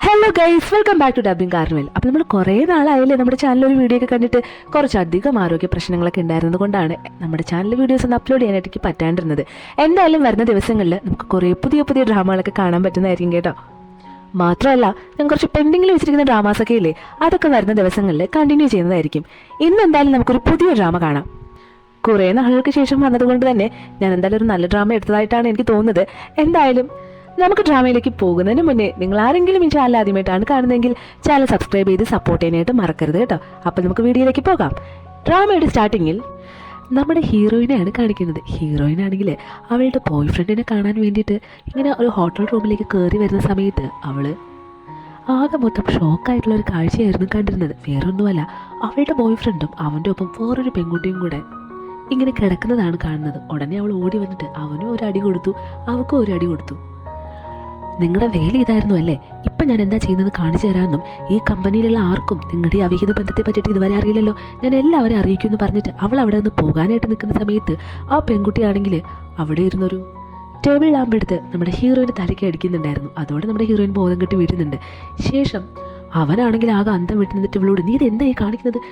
Hello guys, welcome back to dubbing carnival. അപ്പോൾ നമ്മൾ കുറേ നാളായാലേ നമ്മുടെ ചാനലിൽ ഒരു വീഡിയോ ഒക്കെ കണ്ടിട്ട് കുറച്ചധികം ആരോഗ്യ പ്രശ്നങ്ങളൊക്കെ ഉണ്ടായിരുന്നത് കൊണ്ടാണ് നമ്മുടെ ചാനൽ വീഡിയോസ് ഒന്ന് അപ്ലോഡ് ചെയ്യാനായിട്ട് എനിക്ക് പറ്റാണ്ടിരുന്നത്. എന്തായാലും വരുന്ന ദിവസങ്ങളിൽ നമുക്ക് കുറേ പുതിയ പുതിയ ഡ്രാമകളൊക്കെ കാണാൻ പറ്റുന്നതായിരിക്കും കേട്ടോ. മാത്രമല്ല, ഞാൻ കുറച്ച് പെൻഡിങ്ങിൽ വെച്ചിരിക്കുന്ന ഡ്രാമാസൊക്കെ ഇല്ലേ, അതൊക്കെ വരുന്ന ദിവസങ്ങളിൽ കണ്ടിന്യൂ ചെയ്യുന്നതായിരിക്കും. ഇന്ന് എന്തായാലും നമുക്കൊരു പുതിയ ഡ്രാമ കാണാം. കുറേ നാളുകൾക്ക് ശേഷം വന്നതുകൊണ്ട് തന്നെ ഞാൻ എന്തായാലും ഒരു നല്ല ഡ്രാമ എടുത്തതായിട്ടാണ് എനിക്ക് തോന്നുന്നത്. എന്തായാലും നമുക്ക് ഡ്രാമയിലേക്ക് പോകുന്നതിന് മുന്നേ നിങ്ങൾ ആരെങ്കിലും ഈ ചാനൽ ആദ്യമായിട്ടാണ് കാണുന്നതെങ്കിൽ ചാനൽ സബ്സ്ക്രൈബ് ചെയ്ത് സപ്പോർട്ട് ചെയ്യാനായിട്ട് മറക്കരുത് കേട്ടോ. അപ്പോൾ നമുക്ക് വീഡിയോയിലേക്ക് പോകാം. ഡ്രാമയുടെ സ്റ്റാർട്ടിങ്ങിൽ നമ്മുടെ ഹീറോയിനെയാണ് കാണിക്കുന്നത്. ഹീറോയിനാണെങ്കിൽ അവളുടെ ബോയ് ഫ്രണ്ടിനെ കാണാൻ വേണ്ടിയിട്ട് ഇങ്ങനെ ഒരു ഹോട്ടൽ റൂമിലേക്ക് കയറി വരുന്ന സമയത്ത് അവൾ ആകെ മൊത്തം ഷോക്കായിട്ടുള്ള ഒരു കാഴ്ചയായിരുന്നു കണ്ടിരുന്നത്. വേറൊന്നുമല്ല, അവളുടെ ബോയ് ഫ്രണ്ടും അവൻ്റെ ഒപ്പം വേറൊരു പെൺകുട്ടിയും കൂടെ ഇങ്ങനെ കിടക്കുന്നതാണ് കാണുന്നത്. ഉടനെ അവൾ ഓടി വന്നിട്ട് അവനും ഒരു അടി കൊടുത്തു, അവൾക്കും ഒരു അടി കൊടുത്തു. നിങ്ങളുടെ വേല ഇതായിരുന്നു അല്ലേ, ഇപ്പം ഞാൻ എന്താ ചെയ്യുന്നത് കാണിച്ചു തരാമെന്നും ഈ കമ്പനിയിലുള്ള ആർക്കും നിങ്ങളുടെ ഈ അവിഹിത ബന്ധത്തെ പറ്റിയിട്ട് ഇതുവരെ അറിയില്ലല്ലോ, ഞാൻ എല്ലാവരും അറിയിക്കുമെന്ന് പറഞ്ഞിട്ട് അവൾ അവിടെ നിന്ന് പോകാനായിട്ട് നിൽക്കുന്ന സമയത്ത് ആ പെൺകുട്ടിയാണെങ്കിൽ അവിടെ ഇരുന്നൊരു ടേബിൾ ലാമ്പെടുത്ത് നമ്മുടെ ഹീറോയിന് തലയ്ക്ക് അടിക്കുന്നുണ്ടായിരുന്നു. അതോടെ നമ്മുടെ ഹീറോയിൻ ബോധം കെട്ടി വീഴുന്നുണ്ട്. ശേഷം അവനാണെങ്കിൽ ആകെ അന്തം വിട്ട് നിന്നിട്ട് ഇവളോട് നീ ഇത് എന്തായി കാണിക്കുന്നത്,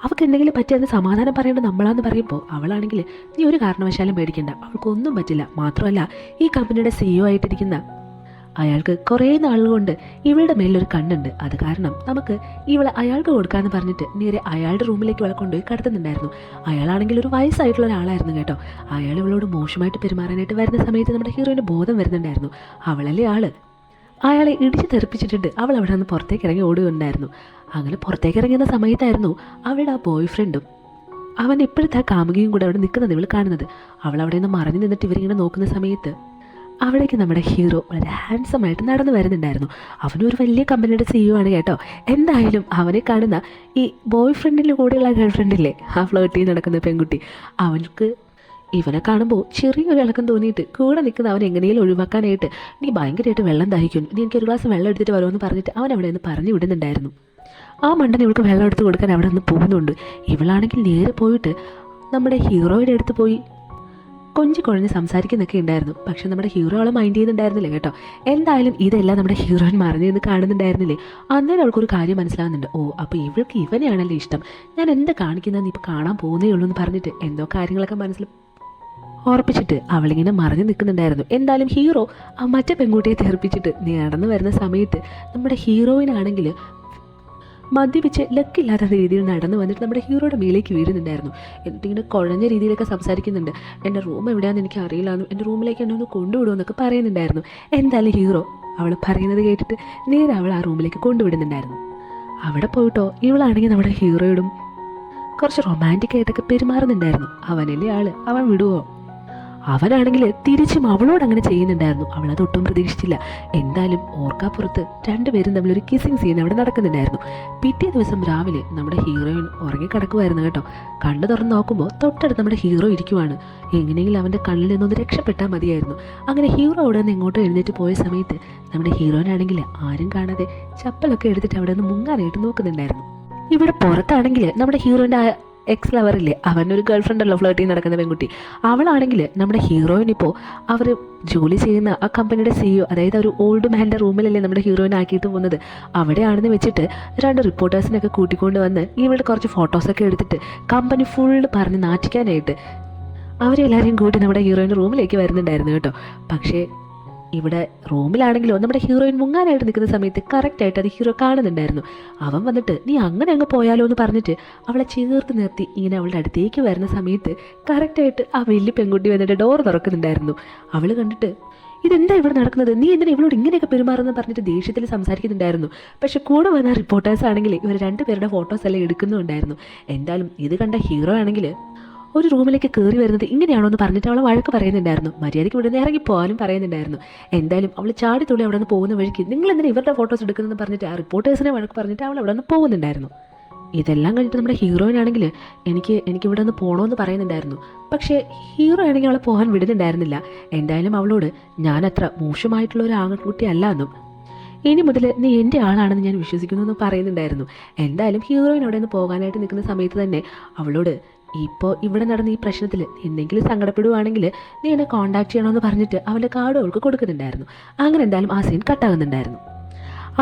അവൾക്ക് എന്തെങ്കിലും പറ്റിയെന്ന് സമാധാനം പറയേണ്ടത് നമ്മളാന്ന് പറയുമ്പോൾ അവളാണെങ്കിൽ നീ ഒരു കാരണവശാലും പേടിക്കേണ്ട, അവൾക്കൊന്നും പറ്റില്ല. മാത്രമല്ല, ഈ കമ്പനിയുടെ CEO ആയിട്ടിരിക്കുന്ന അയാൾക്ക് കുറേ നാളുകൊണ്ട് ഇവളുടെ മേലൊരു കണ്ണുണ്ട്. അത് കാരണം നമുക്ക് ഇവളെ അയാൾക്ക് കൊടുക്കാമെന്ന് പറഞ്ഞിട്ട് നേരെ അയാളുടെ റൂമിലേക്ക് ഇവളെ കൊണ്ടുപോയി കടത്തുന്നുണ്ടായിരുന്നു. അയാളാണെങ്കിൽ ഒരു വയസ്സായിട്ടുള്ള ഒരാളായിരുന്നു കേട്ടോ. അയാൾ ഇവളോട് മോശമായിട്ട് പെരുമാറാനായിട്ട് വരുന്ന സമയത്ത് നമ്മുടെ ഹീറോയിന് ബോധം വരുന്നുണ്ടായിരുന്നു. അവളല്ലേ ആള്. അയാളെ ഇടിച്ച് തെറിപ്പിച്ചിട്ടുണ്ട്. അവൾ അവിടെ നിന്ന് പുറത്തേക്ക് ഇറങ്ങി ഓടുകയുണ്ടായിരുന്നു. അങ്ങനെ പുറത്തേക്ക് ഇറങ്ങുന്ന സമയത്തായിരുന്നു അവളുടെ ആ ബോയ് ഫ്രണ്ടും അവൻ ഇപ്പോഴത്തെ ആ കാമുകിയും കൂടെ അവിടെ നിൽക്കുന്നത് ഇവൾ കാണുന്നത്. അവൾ അവിടെ നിന്ന് മറഞ്ഞു നിന്നിട്ട് ഇവരിങ്ങനെ നോക്കുന്ന സമയത്ത് അവിടേക്ക് നമ്മുടെ ഹീറോ വളരെ ഹാൻഡ്സമായിട്ട് നടന്നു വരുന്നുണ്ടായിരുന്നു. അവനൊരു വലിയ കമ്പനിയുടെ CEO ആണ് കേട്ടോ. എന്തായാലും അവനെ കാണുന്ന ഈ ബോയ് ഫ്രണ്ടിൻ്റെ കൂടെയുള്ള ഗേൾ ഫ്രണ്ടില്ലേ, ആ ഫ്ലേർട്ട് ചെയ്ത് നടക്കുന്ന പെൺകുട്ടി, അവൾക്ക് ഇവനെ കാണുമ്പോൾ ചെറിയൊരു ഇളക്കം തോന്നിയിട്ട് കൂടെ നിൽക്കുന്ന അവൻ എങ്ങനെയും ഒഴിവാക്കാനായിട്ട് നീ ഭയങ്കരമായിട്ട് വെള്ളം ദാഹിക്കും, നീ എനിക്കൊരു ഗ്ലാസ് വെള്ളം എടുത്തിട്ട് വരുമെന്ന് പറഞ്ഞിട്ട് അവൻ അവിടെ നിന്ന് പറഞ്ഞു വിടുന്നുണ്ടായിരുന്നു. ആ മണ്ടൻ ഇവൾക്ക് വെള്ളം എടുത്ത് കൊടുക്കാൻ അവിടെ നിന്ന് പോകുന്നുണ്ട്. ഇവളാണെങ്കിൽ നേരെ പോയിട്ട് നമ്മുടെ ഹീറോയുടെ അടുത്ത് പോയി കൊഞ്ചി കുഴഞ്ഞ് സംസാരിക്കുന്നൊക്കെ ഉണ്ടായിരുന്നു. പക്ഷെ നമ്മുടെ ഹീറോ അവളെ മൈൻഡ് ചെയ്യുന്നുണ്ടായിരുന്നില്ല കേട്ടോ. എന്തായാലും ഇതെല്ലാം നമ്മുടെ ഹീറോയിൻ മറിഞ്ഞു നിന്ന് കാണുന്നുണ്ടായിരുന്നില്ലേ. അന്നേരം അവൾക്കൊരു കാര്യം മനസ്സിലാവുന്നുണ്ട്. ഓ, അപ്പോൾ ഇവൾക്ക് ഇവനെയാണല്ലേ ഇഷ്ടം, ഞാൻ എന്താ കാണിക്കുന്നത് ഇപ്പോൾ കാണാൻ പോകുന്നേ ഉള്ളൂ എന്ന് പറഞ്ഞിട്ട് എന്തോ കാര്യങ്ങളൊക്കെ മനസ്സിൽ ഉറപ്പിച്ചിട്ട് അവളിങ്ങനെ മറിഞ്ഞു നിൽക്കുന്നുണ്ടായിരുന്നു. എന്തായാലും ഹീറോ ആ മറ്റേ പെൺകുട്ടിയെ തെറിപ്പിച്ചിട്ട് നടന്നു വരുന്ന സമയത്ത് നമ്മുടെ ഹീറോയിനാണെങ്കിൽ മദ്യപിച്ച് ലക്കില്ലാത്ത രീതിയിൽ നടന്നു വന്നിട്ട് നമ്മുടെ ഹീറോയുടെ മേലേക്ക് വീഴുന്നുണ്ടായിരുന്നു. എന്നിട്ടിങ്ങനെ കുഴഞ്ഞ രീതിയിലൊക്കെ സംസാരിക്കുന്നുണ്ട്. എൻ്റെ റൂം എവിടെയാണെന്ന് എനിക്ക് അറിയില്ലാന്നും എൻ്റെ റൂമിലേക്ക് എന്നെ ഒന്ന് കൊണ്ടുവിടുമെന്നൊക്കെ പറയുന്നുണ്ടായിരുന്നു. എന്തായാലും ഹീറോ അവൾ പറയുന്നത് കേട്ടിട്ട് നേരെ അവൾ ആ റൂമിലേക്ക് കൊണ്ടുവിടുന്നുണ്ടായിരുന്നു. അവിടെ പോയിട്ടോ ഇവളാണെങ്കിൽ നമ്മുടെ ഹീറോയോടും കുറച്ച് റൊമാൻറ്റിക് ആയിട്ടൊക്കെ പെരുമാറുന്നുണ്ടായിരുന്നു. അവനല്ലേ ആള്, അവൻ വിടുവോ? അവനാണെങ്കിൽ തിരിച്ചും അവളോട് അങ്ങനെ ചെയ്യുന്നുണ്ടായിരുന്നു. അവളത് ഒട്ടും പ്രതീക്ഷിച്ചില്ല. എന്തായാലും ഓർക്കാപ്പുറത്ത് രണ്ടുപേരും തമ്മിലൊരു കിസ്സിങ് സീൻ അവിടെ നടക്കുന്നുണ്ടായിരുന്നു. പിറ്റേ ദിവസം രാവിലെ നമ്മുടെ ഹീറോയിൻ ഉറങ്ങിക്കിടക്കുമായിരുന്നു കേട്ടോ. കണ്ണു തുറന്ന് നോക്കുമ്പോൾ തൊട്ടടുത്ത് നമ്മുടെ ഹീറോ ഇരിക്കുവാണ്. എങ്ങനെയെങ്കിലും അവൻ്റെ കണ്ണിൽ നിന്നൊന്ന് രക്ഷപ്പെട്ടാൽ മതിയായിരുന്നു. അങ്ങനെ ഹീറോ അവിടെ നിന്ന് ഇങ്ങോട്ട് എഴുന്നേറ്റ് പോയ സമയത്ത് നമ്മുടെ ഹീറോയിനാണെങ്കിൽ ആരും കാണാതെ ചപ്പലൊക്കെ എടുത്തിട്ട് അവിടെ നിന്ന് മുങ്ങാനായിട്ട് നോക്കുന്നുണ്ടായിരുന്നു. ഇവിടെ പുറത്താണെങ്കിൽ നമ്മുടെ ഹീറോയിൻ്റെ എക്സ് ലവറില്ലേ, അവനൊരു ഗേൾ ഫ്രണ്ടല്ലോ ഫ്ലേർട്ട് ചെയ്ത് നടക്കുന്ന പെൺകുട്ടി, അവളാണെങ്കിൽ നമ്മുടെ ഹീറോയിനിപ്പോൾ അവർ ജോലി ചെയ്യുന്ന ആ കമ്പനിയുടെ CEO, അതായത് ഒരു ഓൾഡ് മാൻ്റെ റൂമിലല്ലേ നമ്മുടെ ഹീറോയിൻ ആക്കിയിട്ട് പോകുന്നത്, അവിടെയാണെന്ന് വെച്ചിട്ട് രണ്ട് റിപ്പോർട്ടേഴ്സിനൊക്കെ കൂട്ടിക്കൊണ്ട് വന്ന് ഇവളുടെ കുറച്ച് ഫോട്ടോസൊക്കെ എടുത്തിട്ട് കമ്പനി ഫുള്ള് പറഞ്ഞ് നാറ്റിക്കാനായിട്ട് അവരെല്ലാവരെയും കൂട്ടി നമ്മുടെ ഹീറോയിൻ്റെ റൂമിലേക്ക് വരുന്നുണ്ടായിരുന്നു കേട്ടോ. പക്ഷേ ഇവിടെ റൂമിലാണെങ്കിലോ നമ്മുടെ ഹീറോയിൻ മുങ്ങാനായിട്ട് നിൽക്കുന്ന സമയത്ത് കറക്റ്റായിട്ട് അത് ഹീറോ കാണുന്നുണ്ടായിരുന്നു. അവൻ വന്നിട്ട് നീ അങ്ങനെ അങ്ങ് പോയാലോ എന്ന് പറഞ്ഞിട്ട് അവളെ ചേർത്ത് നിർത്തി ഇങ്ങനെ അവളുടെ അടുത്തേക്ക് വരുന്ന സമയത്ത് കറക്റ്റായിട്ട് ആ വലിയ പെൺകുട്ടി വന്നിട്ട് ഡോർ തുറക്കുന്നുണ്ടായിരുന്നു. അവൾ കണ്ടിട്ട് ഇതെന്താ ഇവിടെ നടക്കുന്നത്, നീ എന്തിനാ ഇവളോട് ഇങ്ങനെയൊക്കെ പെരുമാറുന്ന പറഞ്ഞിട്ട് ദേഷ്യത്തിൽ സംസാരിക്കുന്നുണ്ടായിരുന്നു. പക്ഷെ കൂടെ വന്ന റിപ്പോർട്ടേഴ്സ് ആണെങ്കിൽ ഇവർ രണ്ടുപേരുടെ ഫോട്ടോസ് എല്ലാം എടുക്കുന്നുണ്ടായിരുന്നു. എന്തായാലും ഇത് കണ്ട ഹീറോ ആണെങ്കിൽ ഒരു റൂമിലേക്ക് കയറി വരുന്നത് ഇങ്ങനെയാണോ എന്ന് പറഞ്ഞിട്ട് അവളെ വഴക്ക് പറയുന്നുണ്ടായിരുന്നു. മര്യാദയ്ക്ക് ഇവിടെ നിന്ന് ഇറങ്ങിപ്പോകാനും പറയുന്നുണ്ടായിരുന്നു. എന്തായാലും അവൾ ചാടിത്തുള്ളി അവിടെ നിന്ന് പോകുന്ന വഴിക്ക് നിങ്ങൾ എന്തിനാ ഇവരുടെ ഫോട്ടോസ് എടുക്കുന്നതെന്ന് പറഞ്ഞിട്ട് ആ റിപ്പോർട്ടേഴ്സിനെ വഴക്ക് പറഞ്ഞിട്ട് അവൾ അവിടെ നിന്ന് പോകുന്നുണ്ടായിരുന്നു. ഇതെല്ലാം കഴിഞ്ഞിട്ട് നമ്മുടെ ഹീറോയിനാണെങ്കിൽ എനിക്ക് ഇവിടെ നിന്ന് പോകണമെന്ന് പറയുന്നുണ്ടായിരുന്നു. പക്ഷേ ഹീറോ ആണെങ്കിൽ അവളെ പോകാൻ വിടുന്നുണ്ടായിരുന്നില്ല. എന്തായാലും അവളോട് ഞാനത്ര മോശമായിട്ടുള്ള ഒരു ആൺകുട്ടി അല്ല എന്നും ഇനി മുതൽ നീ എൻ്റെ ആളാണെന്ന് ഞാൻ വിശ്വസിക്കുന്നു എന്ന് പറയുന്നുണ്ടായിരുന്നു. എന്തായാലും ഹീറോയിൻ അവിടെ നിന്ന് പോകാനായിട്ട് നിൽക്കുന്ന സമയത്ത് തന്നെ അവളോട് ഇപ്പോൾ ഇവിടെ നടന്ന ഈ പ്രശ്നത്തിൽ എന്തെങ്കിലും സങ്കടപ്പെടുവാണെങ്കിൽ നീ എന്നെ കോൺടാക്ട് ചെയ്യണമെന്ന് പറഞ്ഞിട്ട് അവൻ്റെ കാർഡ് അവൾക്ക് കൊടുക്കുന്നുണ്ടായിരുന്നു. അങ്ങനെ എന്തായാലും ആ സീൻ കട്ടാകുന്നുണ്ടായിരുന്നു.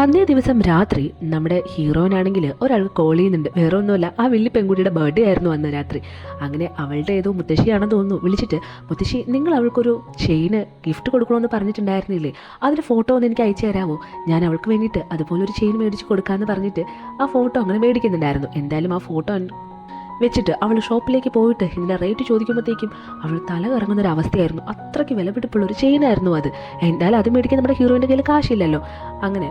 അന്നേ ദിവസം രാത്രി നമ്മുടെ ഹീറോയിനാണെങ്കിൽ ഒരാൾക്ക് കോൾ ചെയ്യുന്നുണ്ട്. വേറെ ഒന്നുമല്ല, ആ വലിയ പെൺകുട്ടിയുടെ ബർത്ത്ഡേ ആയിരുന്നു അന്ന് രാത്രി. അങ്ങനെ അവളുടെ ഏതോ മുത്തശ്ശിയാണെന്ന് തോന്നുന്നു വിളിച്ചിട്ട്, മുത്തശ്ശി നിങ്ങൾ അവൾക്കൊരു ചെയിന് ഗിഫ്റ്റ് കൊടുക്കണമെന്ന് പറഞ്ഞിട്ടുണ്ടായിരുന്നില്ലേ, അതിൻ്റെ ഫോട്ടോ ഒന്ന് എനിക്ക് അയച്ചു തരാമോ, ഞാൻ അവൾക്ക് വേണ്ടിയിട്ട് അതുപോലെ ഒരു ചെയിൻ മേടിച്ച് കൊടുക്കാമെന്ന് പറഞ്ഞിട്ട് ആ ഫോട്ടോ അങ്ങനെ മേടിക്കുന്നുണ്ടായിരുന്നു. എന്തായാലും ആ ഫോട്ടോ വെച്ചിട്ട് അവൾ ഷോപ്പിലേക്ക് പോയിട്ട് ഇതിൻ്റെ റേറ്റ് ചോദിക്കുമ്പോഴത്തേക്കും അവൾ തല കറങ്ങുന്നൊരു അവസ്ഥയായിരുന്നു. അത്രയ്ക്ക് വിലപിടിപ്പുള്ളൊരു ചെയിനായിരുന്നു അത്. എന്തായാലും അത് മേടിക്കാൻ നമ്മുടെ ഹീറോയിൻ്റെ കയ്യിൽ കാശില്ലല്ലോ. അങ്ങനെ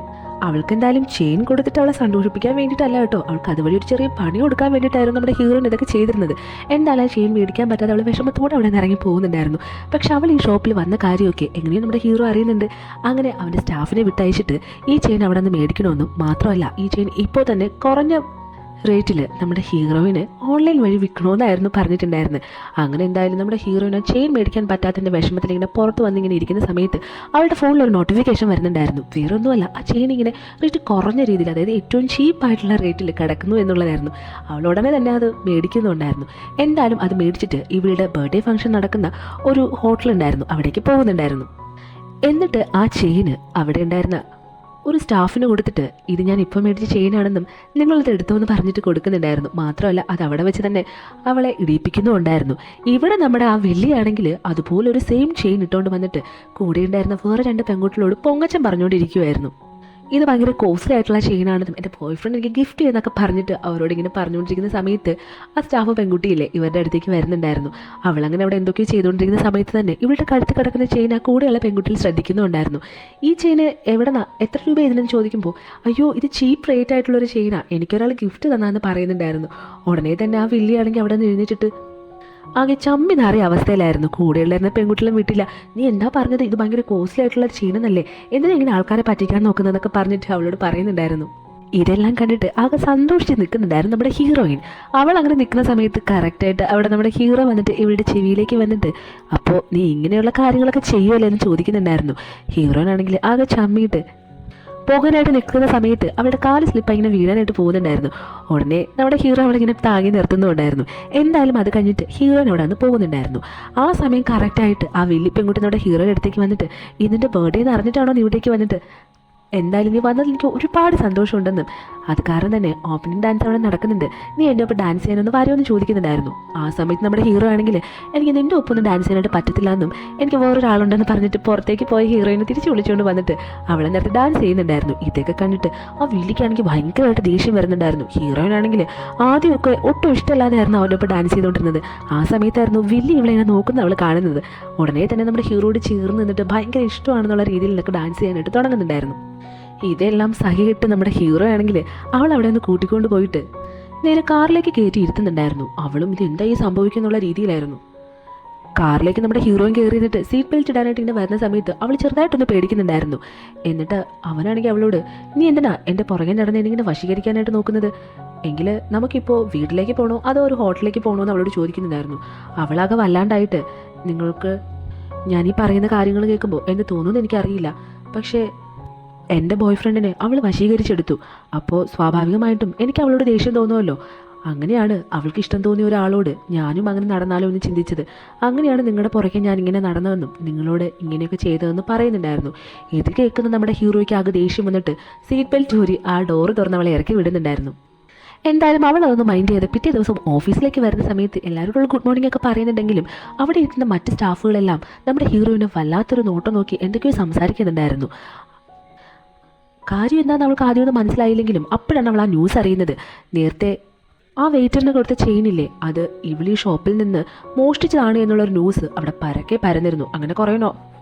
അവൾക്ക് എന്തായാലും ചെയിൻ കൊടുത്തിട്ട് അവളെ സന്തോഷിപ്പിക്കാൻ വേണ്ടിയിട്ടല്ല കേട്ടോ, അവൾക്ക് അതുവഴി ഒരു ചെറിയ പണി കൊടുക്കാൻ വേണ്ടിയിട്ടായിരുന്നു നമ്മുടെ ഹീറോയിൻ ഇതൊക്കെ ചെയ്തിരുന്നത്. എന്തായാലും ആ ചെയിൻ മേടിക്കാൻ പറ്റാതെ അവൾ വിഷമത്തോടെ അവിടെ നിന്ന് ഇറങ്ങി പോകുന്നുണ്ടായിരുന്നു. പക്ഷെ അവൾ ഈ ഷോപ്പിൽ വന്ന കാര്യമൊക്കെ എങ്ങനെയും നമ്മുടെ ഹീറോ അറിയുന്നുണ്ട്. അങ്ങനെ അവൻ്റെ സ്റ്റാഫിനെ വിട്ടയച്ചിട്ട് ഈ ചെയിൻ അവിടെ നിന്ന് മേടിക്കണമെന്നും മാത്രമല്ല ഈ ചെയിൻ ഇപ്പോൾ തന്നെ കുറഞ്ഞ റേറ്റിൽ നമ്മുടെ ഹീറോയിന് ഓൺലൈൻ വഴി വിൽക്കണമെന്നായിരുന്നു പറഞ്ഞിട്ടുണ്ടായിരുന്നത്. അങ്ങനെ എന്തായാലും നമ്മുടെ ഹീറോയിന് ചെയിൻ മേടിക്കാൻ പറ്റാത്തതിൻ്റെ വിഷമത്തിൽ ഇങ്ങനെ പുറത്ത് വന്നിങ്ങനെ ഇരിക്കുന്ന സമയത്ത് അവളുടെ ഫോണിൽ ഒരു നോട്ടിഫിക്കേഷൻ വരുന്നുണ്ടായിരുന്നു. വേറെ ഒന്നുമല്ല, ആ ചെയിൻ ഇങ്ങനെ റേറ്റ് കുറഞ്ഞ രീതിയിൽ, അതായത് ഏറ്റവും ചീപ്പായിട്ടുള്ള റേറ്റിൽ കിടക്കുന്നു എന്നുള്ളതായിരുന്നു. അവൾ ഉടനെ തന്നെ അത് മേടിക്കുന്നുണ്ടായിരുന്നു. എന്തായാലും അത് മേടിച്ചിട്ട് ഇവളുടെ ബർത്ത്ഡേ ഫംഗ്ഷൻ നടക്കുന്ന ഒരു ഹോട്ടലുണ്ടായിരുന്നു, അവിടേക്ക് പോകുന്നുണ്ടായിരുന്നു. എന്നിട്ട് ആ ചെയിന് അവിടെ ഉണ്ടായിരുന്ന ഒരു സ്റ്റാഫിന് കൊടുത്തിട്ട് ഇത് ഞാൻ ഇപ്പോൾ മേടിച്ച് ചെയിനാണെന്നും നിങ്ങളത് എടുത്തോന്ന് പറഞ്ഞിട്ട് കൊടുക്കുന്നുണ്ടായിരുന്നു. മാത്രമല്ല അത് അവിടെ വെച്ച് തന്നെ അവളെ ഇടിയിപ്പിക്കുന്നുണ്ടായിരുന്നു. ഇവിടെ നമ്മുടെ ആ വെള്ളിയാണെങ്കിൽ അതുപോലെ ഒരു സെയിം ചെയിൻ ഇട്ടുകൊണ്ട് വന്നിട്ട് കൂടെ ഉണ്ടായിരുന്ന വേറെ 2 പെൺകുട്ടികളോട് പൊങ്ങച്ചം പറഞ്ഞുകൊണ്ടിരിക്കുമായിരുന്നു. ഇത് ഭയങ്കര കോസ്റ്റ്ലി ആയിട്ടുള്ള ചെയിനാണെന്നും എൻ്റെ ബോയ് ഫ്രണ്ട് എനിക്ക് ഗിഫ്റ്റ് ചെയ്യുന്നൊക്കെ പറഞ്ഞിട്ട് അവരോട് ഇങ്ങനെ പറഞ്ഞുകൊണ്ടിരിക്കുന്ന സമയത്ത് ആ സ്റ്റാഫ് പെൺകുട്ടിയില്ലേ ഇവരുടെ അടുത്തേക്ക് വരുന്നുണ്ടായിരുന്നു. അവളങ്ങനെ അവിടെ എന്തൊക്കെയോ ചെയ്തുകൊണ്ടിരിക്കുന്ന സമയത്ത് തന്നെ ഇവളുടെ കഴുത്ത് കിടക്കുന്ന ചെയിൻ ആ കൂടെയുള്ള പെൺകുട്ടിയിൽ ശ്രദ്ധിക്കുന്നുണ്ടായിരുന്നു. ഈ ചെയിന് എവിടെന്നാ, എത്ര രൂപ ഇതിനെന്ന് ചോദിക്കുമ്പോൾ അയ്യോ ഇത് ചീപ്പ് റേറ്റ് ആയിട്ടുള്ളൊരു ചെയിനാണ്, എനിക്കൊരാൾ ഗിഫ്റ്റ് തന്നാന്ന് പറയുന്നുണ്ടായിരുന്നു. ഉടനെ തന്നെ ആ വില്ലിയാണെങ്കിൽ അവിടെ നിന്ന് എഴുന്നേറ്റിട്ട് ആകെ ചമ്മി നാറിയ അവസ്ഥയിലായിരുന്നു. കൂടെയുള്ളായിരുന്ന പെൺകുട്ടികളും വീട്ടില്ല, നീ എന്താ പറഞ്ഞത്, ഇത് ഭയങ്കര കോസ്റ്റ്ലി ആയിട്ടുള്ള ചെയിനെന്നല്ലേ, എന്തിനാ ഇങ്ങനെ ആൾക്കാരെ പറ്റിക്കാൻ നോക്കുന്നതെന്നൊക്കെ പറഞ്ഞിട്ട് അവളോട് പറയുന്നുണ്ടായിരുന്നു. ഇതെല്ലാം കണ്ടിട്ട് ആകെ സന്തോഷിച്ച് നിൽക്കുന്നുണ്ടായിരുന്നു നമ്മുടെ ഹീറോയിൻ. അവൾ അങ്ങനെ നിൽക്കുന്ന സമയത്ത് കറക്റ്റായിട്ട് അവിടെ നമ്മുടെ ഹീറോ വന്നിട്ട് ഇവളുടെ ചെവിയിലേക്ക് വന്നിട്ട് അപ്പോൾ നീ ഇങ്ങനെയുള്ള കാര്യങ്ങളൊക്കെ ചെയ്യുമല്ലോ എന്ന് ചോദിക്കുന്നുണ്ടായിരുന്നു. ഹീറോയിൻ ആണെങ്കിൽ ആകെ ചമ്മിയിട്ട് പോകാനായിട്ട് നിൽക്കുന്ന സമയത്ത് അവളുടെ കാല് സ്ലിപ്പായി ഇങ്ങനെ വീഴാനായിട്ട് പോകുന്നുണ്ടായിരുന്നു. ഉടനെ നമ്മുടെ ഹീറോ അവളിങ്ങനെ താങ്ങി നിർത്തുന്നുണ്ടായിരുന്നു. എന്തായാലും അത് കഴിഞ്ഞിട്ട് ഹീറോയിൻ അവിടെ നിന്ന് പോകുന്നുണ്ടായിരുന്നു. ആ സമയം കറക്റ്റായിട്ട് ആ വലിയ പെൺകുട്ടി നമ്മുടെ ഹീറോയുടെ അടുത്തേക്ക് വന്നിട്ട് ഇതിൻ്റെ ബർത്ത്ഡേ എന്ന് അറിഞ്ഞിട്ടാണോ നീ ഇവിടേക്ക് വന്നിട്ട്, എന്തായാലും നീ വന്നതിൽ എനിക്ക് ഒരുപാട് സന്തോഷമുണ്ടെന്നും അത് കാരണം തന്നെ ഓപ്പണിംഗ് ഡാൻസ് അവിടെ നടക്കുന്നുണ്ട്, നീ എൻ്റെ ഒപ്പം ഡാൻസ് ചെയ്യാനൊന്ന് വരുമെന്ന് ചോദിക്കുന്നുണ്ടായിരുന്നു. ആ സമയത്ത് നമ്മുടെ ഹീറോ ആണെങ്കിൽ എനിക്ക് നിൻ്റെ ഒപ്പൊന്നും ഡാൻസ് ചെയ്യാനായിട്ട് പറ്റത്തില്ല എന്നും എനിക്ക് വേറൊരാളുണ്ടെന്ന് പറഞ്ഞിട്ട് പുറത്തേക്ക് പോയ ഹീറോയിനെ തിരിച്ച് വിളിച്ചുകൊണ്ട് വന്നിട്ട് അവളെ നേരത്തെ ഡാൻസ് ചെയ്യുന്നുണ്ടായിരുന്നു. ഇതൊക്കെ കണ്ടിട്ട് ആ വില്ലിക്കാണെങ്കിൽ ഭയങ്കരമായിട്ട് ദേഷ്യം വരുന്നുണ്ടായിരുന്നു. ഹീറോയിനാണെങ്കിൽ ആദ്യമൊക്കെ ഒട്ടും ഇഷ്ടമല്ലാതെയായിരുന്നു അവൻ്റെ ഒപ്പം ഡാൻസ് ചെയ്തുകൊണ്ടിരുന്നത്. ആ സമയത്തായിരുന്നു വില്ലി ഇവളെ ഇങ്ങനെ നോക്കുന്ന അവൾ കാണുന്നത്. ഉടനെ തന്നെ നമ്മുടെ ഹീറോയോട് ചേർന്ന് നിന്നിട്ട് ഭയങ്കര ഇഷ്ടമാണെന്നുള്ള രീതിയിൽ നിന്നൊക്കെ ഡാൻസ് ചെയ്യാനായിട്ട് തുടങ്ങുന്നുണ്ടായിരുന്നു. ഇതെല്ലാം സഹികിട്ട് നമ്മുടെ ഹീറോ ആണെങ്കിൽ അവൾ അവിടെ നിന്ന് കൂട്ടിക്കൊണ്ട് പോയിട്ട് നേരെ കാറിലേക്ക് കയറ്റി ഇരുത്തുന്നുണ്ടായിരുന്നു. അവളും ഇത് എന്താ ഈ സംഭവിക്കുന്നുള്ള രീതിയിലായിരുന്നു. കാറിലേക്ക് നമ്മുടെ ഹീറോയിൻ കയറി നിന്നിട്ട് സീറ്റ് ബെൽറ്റ് ഇടാനായിട്ട് ഇങ്ങനെ വരുന്ന സമയത്ത് അവൾ ചെറുതായിട്ടൊന്ന് പേടിക്കുന്നുണ്ടായിരുന്നു. എന്നിട്ട് അവനാണെങ്കിൽ അവളോട് നീ എന്തിനാ എൻ്റെ പുറകെ നടന്ന് എന്നിങ്ങനെ വശീകരിക്കാനായിട്ട് നോക്കുന്നത്, എങ്കിൽ നമുക്കിപ്പോൾ വീട്ടിലേക്ക് പോകണോ അതോ ഒരു ഹോട്ടലിലേക്ക് പോകണോ എന്ന് അവളോട് ചോദിക്കുന്നുണ്ടായിരുന്നു. അവളാകെ വല്ലാണ്ടായിട്ട് നിങ്ങൾക്ക് ഞാൻ ഈ പറയുന്ന കാര്യങ്ങൾ കേൾക്കുമ്പോൾ എന്ത് തോന്നുമെന്ന് എനിക്കറിയില്ല, പക്ഷേ എൻ്റെ ബോയ് ഫ്രണ്ടിനെ അവൾ വശീകരിച്ചെടുത്തു, അപ്പോൾ സ്വാഭാവികമായിട്ടും എനിക്ക് അവളോട് ദേഷ്യം തോന്നുമല്ലോ. അങ്ങനെയാണ് അവൾക്ക് ഇഷ്ടം തോന്നിയ ഒരാളോട് ഞാനും അങ്ങനെ നടന്നാലോ എന്ന് ചിന്തിച്ചത്. അങ്ങനെയാണ് നിങ്ങളുടെ പുറകെ ഞാൻ ഇങ്ങനെ നടന്നതെന്നും നിങ്ങളോട് ഇങ്ങനെയൊക്കെ ചെയ്തതെന്ന് പറയുന്നുണ്ടായിരുന്നു. ഇത് കേൾക്കുന്ന നമ്മുടെ ഹീറോയ്ക്ക് ആകെ ദേഷ്യം വന്നിട്ട് സീറ്റ് ബെൽറ്റ് ഊരി ആ ഡോറ് തുറന്ന് അവളെ ഇറക്കി വിടുന്നുണ്ടായിരുന്നു. എന്തായാലും അവൾ അതൊന്ന് മൈൻഡ് ചെയ്ത് പിറ്റേ ദിവസം ഓഫീസിലേക്ക് വരുന്ന സമയത്ത് എല്ലാവരോടും ഗുഡ് മോർണിംഗ് ഒക്കെ പറയുന്നുണ്ടെങ്കിലും അവിടെ ഇരിക്കുന്ന മറ്റ് സ്റ്റാഫുകളെല്ലാം നമ്മുടെ ഹീറോയിനെ വല്ലാത്തൊരു നോട്ടം നോക്കി എന്തൊക്കെയോ സംസാരിക്കുന്നുണ്ടായിരുന്നു. കാര്യം എന്താണെന്ന് അവൾക്ക് ആദ്യമൊന്നും മനസ്സിലായില്ലെങ്കിലും അപ്പോഴാണ് അവൾ ആ ന്യൂസ് അറിയുന്നത്. നേരത്തെ ആ വെയിറ്ററിന് കൊടുത്ത ചെയിനില്ലേ, അത് ഇവളീ ഷോപ്പിൽ നിന്ന് മോഷ്ടിച്ചതാണ് എന്നുള്ളൊരു ന്യൂസ് അവിടെ പരക്കെ പരന്നിരുന്നു. അങ്ങനെ കുറേ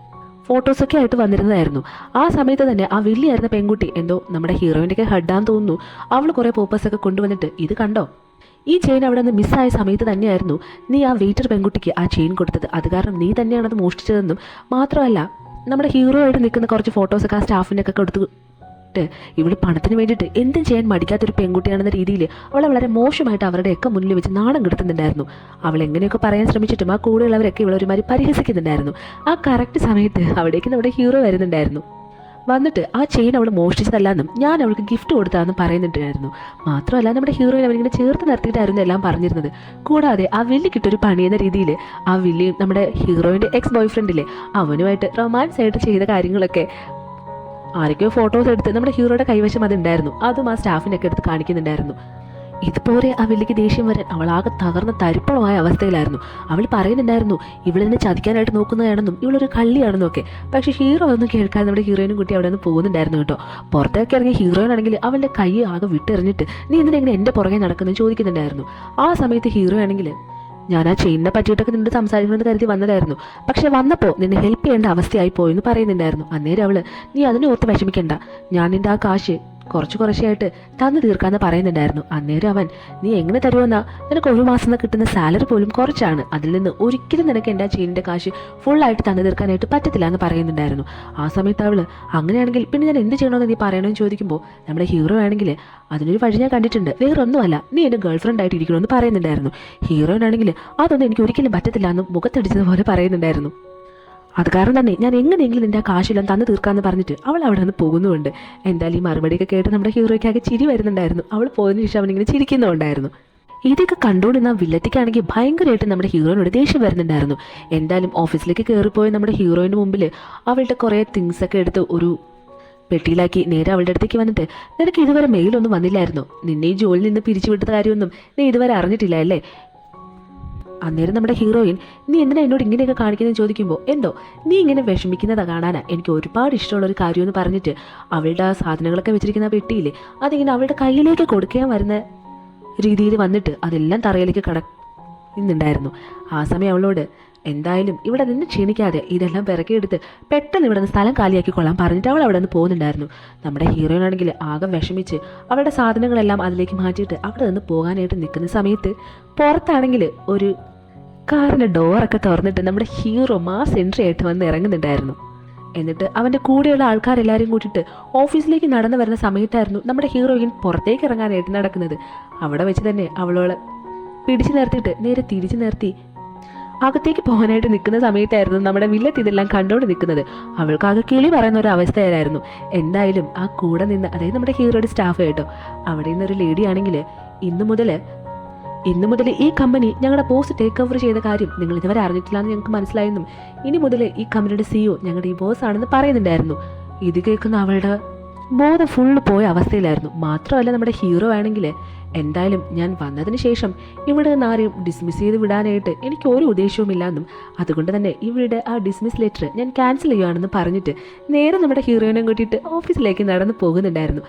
ഫോട്ടോസൊക്കെ ആയിട്ട് വന്നിരുന്നതായിരുന്നു. ആ സമയത്ത് തന്നെ ആ വലിയായിരുന്ന പെൺകുട്ടി എന്തോ നമ്മുടെ ഹീറോയിൻ്റെയൊക്കെ ഹെഡാന്ന് തോന്നുന്നു, അവൾ കുറേ പേപ്പേഴ്സൊക്കെ കൊണ്ടുവന്നിട്ട് ഇത് കണ്ടോ, ഈ ചെയിൻ അവിടെ നിന്ന് മിസ്സായ സമയത്ത് തന്നെയായിരുന്നു നീ ആ വെയിറ്റർ പെൺകുട്ടിക്ക് ആ ചെയിൻ കൊടുത്തത്, അത് കാരണം നീ തന്നെയാണത് മോഷ്ടിച്ചതെന്നും മാത്രമല്ല നമ്മുടെ ഹീറോ ആയിട്ട് നിൽക്കുന്ന കുറച്ച് ഫോട്ടോസൊക്കെ ആ സ്റ്റാഫിനൊക്കെ കൊടുത്ത് ഇവൾ പണത്തിന് വേണ്ടിയിട്ട് എന്തും ചെയ്യാൻ മടിക്കാത്തൊരു പെൺകുട്ടിയാണെന്ന രീതിയിൽ അവളെ വളരെ മോശമായിട്ട് അവരുടെയൊക്കെ മുന്നിൽ വെച്ച് നാണം കെടുത്തുന്നുണ്ടായിരുന്നു. അവൾ എങ്ങനെയൊക്കെ പറയാൻ ശ്രമിച്ചിട്ടും ആ കൂടെയുള്ളവരൊക്കെ ഇവളൊരുമാതിരി പരിഹസിക്കുന്നുണ്ടായിരുന്നു. ആ കറക്റ്റ് സമയത്ത് അവിടേക്ക് നമ്മുടെ ഹീറോ വരുന്നുണ്ടായിരുന്നു. വന്നിട്ട് ആ ചെയിൻ അവൾ മോഷ്ടിച്ചതല്ലാന്നും ഞാൻ അവൾക്ക് ഗിഫ്റ്റ് കൊടുത്താന്നും പറയുന്നുണ്ടായിരുന്നു. മാത്രമല്ല നമ്മുടെ ഹീറോയിൻ അവരിങ്ങനെ ചേർത്ത് നിർത്തിയിട്ടായിരുന്നു എല്ലാം പറഞ്ഞിരുന്നത്. കൂടാതെ ആ വില്ലിക്കിട്ടൊരു പണിയെന്ന രീതിയിൽ ആ വില്ലിയും നമ്മുടെ ഹീറോയിൻ്റെ എക്സ് ബോയ് ഫ്രണ്ടിലെ അവനുമായിട്ട് റൊമാൻസ് ആയിട്ട് ചെയ്ത കാര്യങ്ങളൊക്കെ ആരൊക്കെയോ ഫോട്ടോസ് എടുത്ത് നമ്മുടെ ഹീറോയുടെ കൈവശം അതുണ്ടായിരുന്നു. അതും ആ സ്റ്റാഫിനൊക്കെ എടുത്ത് കാണിക്കുന്നുണ്ടായിരുന്നു. ഇതുപോലെ ആ വലിയ ദേഷ്യം വരാൻ അവളാകെ തകർന്ന തരിപ്പണമായ അവസ്ഥയിലായിരുന്നു. അവൾ പറയുന്നുണ്ടായിരുന്നു ഇവളെന്നെ ചതിക്കാനായിട്ട് നോക്കുന്നതാണെന്നും ഇവളൊരു കള്ളിയാണെന്നും ഒക്കെ. പക്ഷേ ഹീറോ ഒന്നും കേൾക്കാതെ നമ്മുടെ ഹീറോയിനും കുട്ടി അവിടെ നിന്ന് പോകുന്നുണ്ടായിരുന്നു കേട്ടോ. പുറത്തേക്ക് ഇറങ്ങിയ ഹീറോയിൻ ആണെങ്കിൽ അവളുടെ കൈ ആകെ വിട്ടെറിഞ്ഞിട്ട് നീ എന്തിനെങ്ങനെ എൻ്റെ പുറകെ നടക്കുന്നത് ചോദിക്കുന്നുണ്ടായിരുന്നു. ആ സമയത്ത് ഹീറോ ആണെങ്കിൽ ഞാൻ ആ ചെയിനിനെ പറ്റിയിട്ടൊക്കെ നിന്നോട് സംസാരിക്കണമെന്ന് കരുതി വന്നതായിരുന്നു, പക്ഷെ വന്നപ്പോൾ നിന്നെ ഹെൽപ്പ് ചെയ്യേണ്ട അവസ്ഥയായി പോയെന്ന് പറയുന്നുണ്ടായിരുന്നു. അന്നേരം അവള് നീ അതിനെ ഓർത്ത് വിഷമിക്കണ്ട, ഞാൻ നിന്റെ ആ കാശ് കുറച്ചായിട്ട് തന്നു തീർക്കാന്ന് പറയുന്നുണ്ടായിരുന്നു. അന്നേരം അവൻ നീ എങ്ങനെ തരുമെന്നാ, നിനക്ക് ഒരു മാസം കിട്ടുന്ന സാലറി പോലും കുറച്ചാണ്, അതിൽ നിന്ന് ഒരിക്കലും നിനക്ക് എൻ്റെ ആ ചെയിനിൻ്റെ കാശ് ഫുള്ളായിട്ട് തന്നു തീർക്കാനായിട്ട് പറ്റത്തില്ല എന്ന് പറയുന്നുണ്ടായിരുന്നു. ആ സമയത്ത് അവള് അങ്ങനെയാണെങ്കിൽ പിന്നെ ഞാൻ എന്ത് ചെയ്യണമെന്ന് നീ പറയണമെന്ന് ചോദിക്കുമ്പോൾ നമ്മുടെ ഹീറോ ആണെങ്കിൽ അതിനൊരു വഴി ഞാൻ കണ്ടിട്ടുണ്ട്, വേറൊന്നുമല്ല നീ എൻ്റെ ഗേൾ ഫ്രണ്ട് ആയിട്ട് ഇരിക്കണമെന്ന് പറയുന്നുണ്ടായിരുന്നു. ഹീറോയിനാണെങ്കിൽ അതൊന്നും എനിക്ക് ഒരിക്കലും പറ്റത്തില്ല എന്ന് മുഖത്തടിച്ചതുപോലെ പറയുന്നുണ്ടായിരുന്നു. അത് കാരണം തന്നെ ഞാൻ എങ്ങനെയെങ്കിലും നിന്റെ ആ കാശെല്ലാം തന്നു തീർക്കാമെന്ന് പറഞ്ഞിട്ട് അവൾ അവിടെ നിന്ന് പോകുന്നുമുണ്ട്. എന്തായാലും ഈ മറുപടിയൊക്കെ കേട്ട് നമ്മുടെ ഹീറോയ്ക്കാകെ ചിരി വരുന്നുണ്ടായിരുന്നു. അവൾ പോയതിനു ശേഷം അവനിങ്ങനെ ചിരിക്കുന്നുണ്ടായിരുന്നു. ഇതൊക്കെ കണ്ടുകൊണ്ടിരുന്ന വില്ലത്തിക്കാണെങ്കിൽ ഭയങ്കരമായിട്ട് നമ്മുടെ ഹീറോയിനോട് ദേഷ്യം വരുന്നുണ്ടായിരുന്നു. എന്തായാലും ഓഫീസിലേക്ക് കയറിപ്പോയ നമ്മുടെ ഹീറോയിൻ്റെ മുമ്പിൽ അവളുടെ കുറേ തിങ്സൊക്കെ എടുത്ത് ഒരു പെട്ടിയിലാക്കി നേരെ അവളുടെ അടുത്തേക്ക് വന്നിട്ട് നിനക്ക് ഇതുവരെ മെയിലൊന്നും വന്നില്ലായിരുന്നു, നിന്നെ ഈ ജോലിയിൽ നിന്ന് പിരിച്ചുവിട്ട കാര്യമൊന്നും നീ ഇതുവരെ അറിഞ്ഞിട്ടില്ല അല്ലേ? അന്നേരം നമ്മുടെ ഹീറോയിൻ നീ എന്തിനാ എന്നോട് ഇങ്ങനെയൊക്കെ കാണിക്കുന്നത് ചോദിക്കുമ്പോൾ എന്തോ നീ ഇങ്ങനെ വിഷമിക്കുന്നത് കാണാനാ എനിക്ക് ഒരുപാട് ഇഷ്ടമുള്ളൊരു കാര്യമെന്ന് പറഞ്ഞിട്ട് അവളുടെ ആ സാധനങ്ങളൊക്കെ വെച്ചിരിക്കുന്ന പെട്ടിയില്ലേ അതിങ്ങനെ അവളുടെ കയ്യിലേക്ക് കൊടുക്കാൻ വരുന്ന രീതിയിൽ വന്നിട്ട് അതെല്ലാം തറയിലേക്ക് കടക്കുന്നുണ്ടായിരുന്നു. ആ സമയം അവളോട് എന്തായാലും ഇവിടെ നിന്ന് ക്ഷീണിക്കാതെ ഇതെല്ലാം പിറക്കിയെടുത്ത് പെട്ടെന്ന് ഇവിടെ നിന്ന് സ്ഥലം കാലിയാക്കിക്കൊള്ളാൻ പറഞ്ഞിട്ട് അവൾ അവിടെ നിന്ന് പോകുന്നുണ്ടായിരുന്നു. നമ്മുടെ ഹീറോയിൻ ആണെങ്കിൽ ആകെ വിഷമിച്ച് അവളുടെ സാധനങ്ങളെല്ലാം അതിലേക്ക് മാറ്റിയിട്ട് അവിടെ നിന്ന് പോകാനായിട്ട് നിൽക്കുന്ന സമയത്ത് പുറത്താണെങ്കിൽ ഒരു കാറിൻ്റെ ഡോറൊക്കെ തുറന്നിട്ട് നമ്മുടെ ഹീറോ മാസ് എൻട്രി ആയിട്ട് വന്ന് ഇറങ്ങുന്നുണ്ടായിരുന്നു. എന്നിട്ട് അവൻ്റെ കൂടെയുള്ള ആൾക്കാരെല്ലാവരും കൂട്ടിയിട്ട് ഓഫീസിലേക്ക് നടന്നു വരുന്ന സമയത്തായിരുന്നു നമ്മുടെ ഹീറോയിൻ പുറത്തേക്ക് ഇറങ്ങാനായിട്ട് നടക്കുന്നത്. അവിടെ വെച്ച് തന്നെ അവളോട് പിടിച്ചു നിർത്തിയിട്ട് നേരെ തിരിച്ചു നിർത്തി അകത്തേക്ക് പോകാനായിട്ട് നിൽക്കുന്ന സമയത്തായിരുന്നു നമ്മുടെ വില്ലത്ത് ഇതെല്ലാം കണ്ടോണ്ട് നിൽക്കുന്നത്. അവൾക്കാകെ കിളി പറയുന്ന ഒരു അവസ്ഥയായിരുന്നു. എന്തായാലും ആ കൂടെ നിന്ന് അതായത് നമ്മുടെ ഹീറോയുടെ സ്റ്റാഫ് കേട്ടോ, അവിടെ നിന്നൊരു ലേഡി ആണെങ്കിൽ ഇന്നു മുതൽ ഈ കമ്പനി ഞങ്ങളുടെ ബോസ് ടേക്ക് ഓവർ ചെയ്ത കാര്യം നിങ്ങൾ ഇതുവരെ അറിഞ്ഞിട്ടില്ല എന്ന് ഞങ്ങൾക്ക് മനസ്സിലായെന്നും ഇനി മുതൽ ഈ കമ്പനിയുടെ CEO ഞങ്ങളുടെ ഈ ബോസ് ആണെന്ന് പറയുന്നുണ്ടായിരുന്നു. ഇത് കേൾക്കുന്ന അവളുടെ ബോധം ഫുള്ള് പോയ അവസ്ഥയിലായിരുന്നു. മാത്രമല്ല നമ്മുടെ ഹീറോ ആണെങ്കിൽ എന്തായാലും ഞാൻ വന്നതിന് ശേഷം ഇവിടെ നിന്ന് ആരെയും ഡിസ്മിസ് ചെയ്ത് വിടാനായിട്ട് എനിക്ക് ഒരു ഉദ്ദേശവുമില്ലെന്നും അതുകൊണ്ട് തന്നെ ഇവരുടെ ആ ഡിസ്മിസ് ലെറ്റർ ഞാൻ ക്യാൻസൽ ചെയ്യുകയാണെന്ന് പറഞ്ഞിട്ട് നേരെ നമ്മുടെ ഹീറോയിനെ കൂട്ടിയിട്ട് ഓഫീസിലേക്ക് നടന്നു പോകുന്നുണ്ടായിരുന്നു.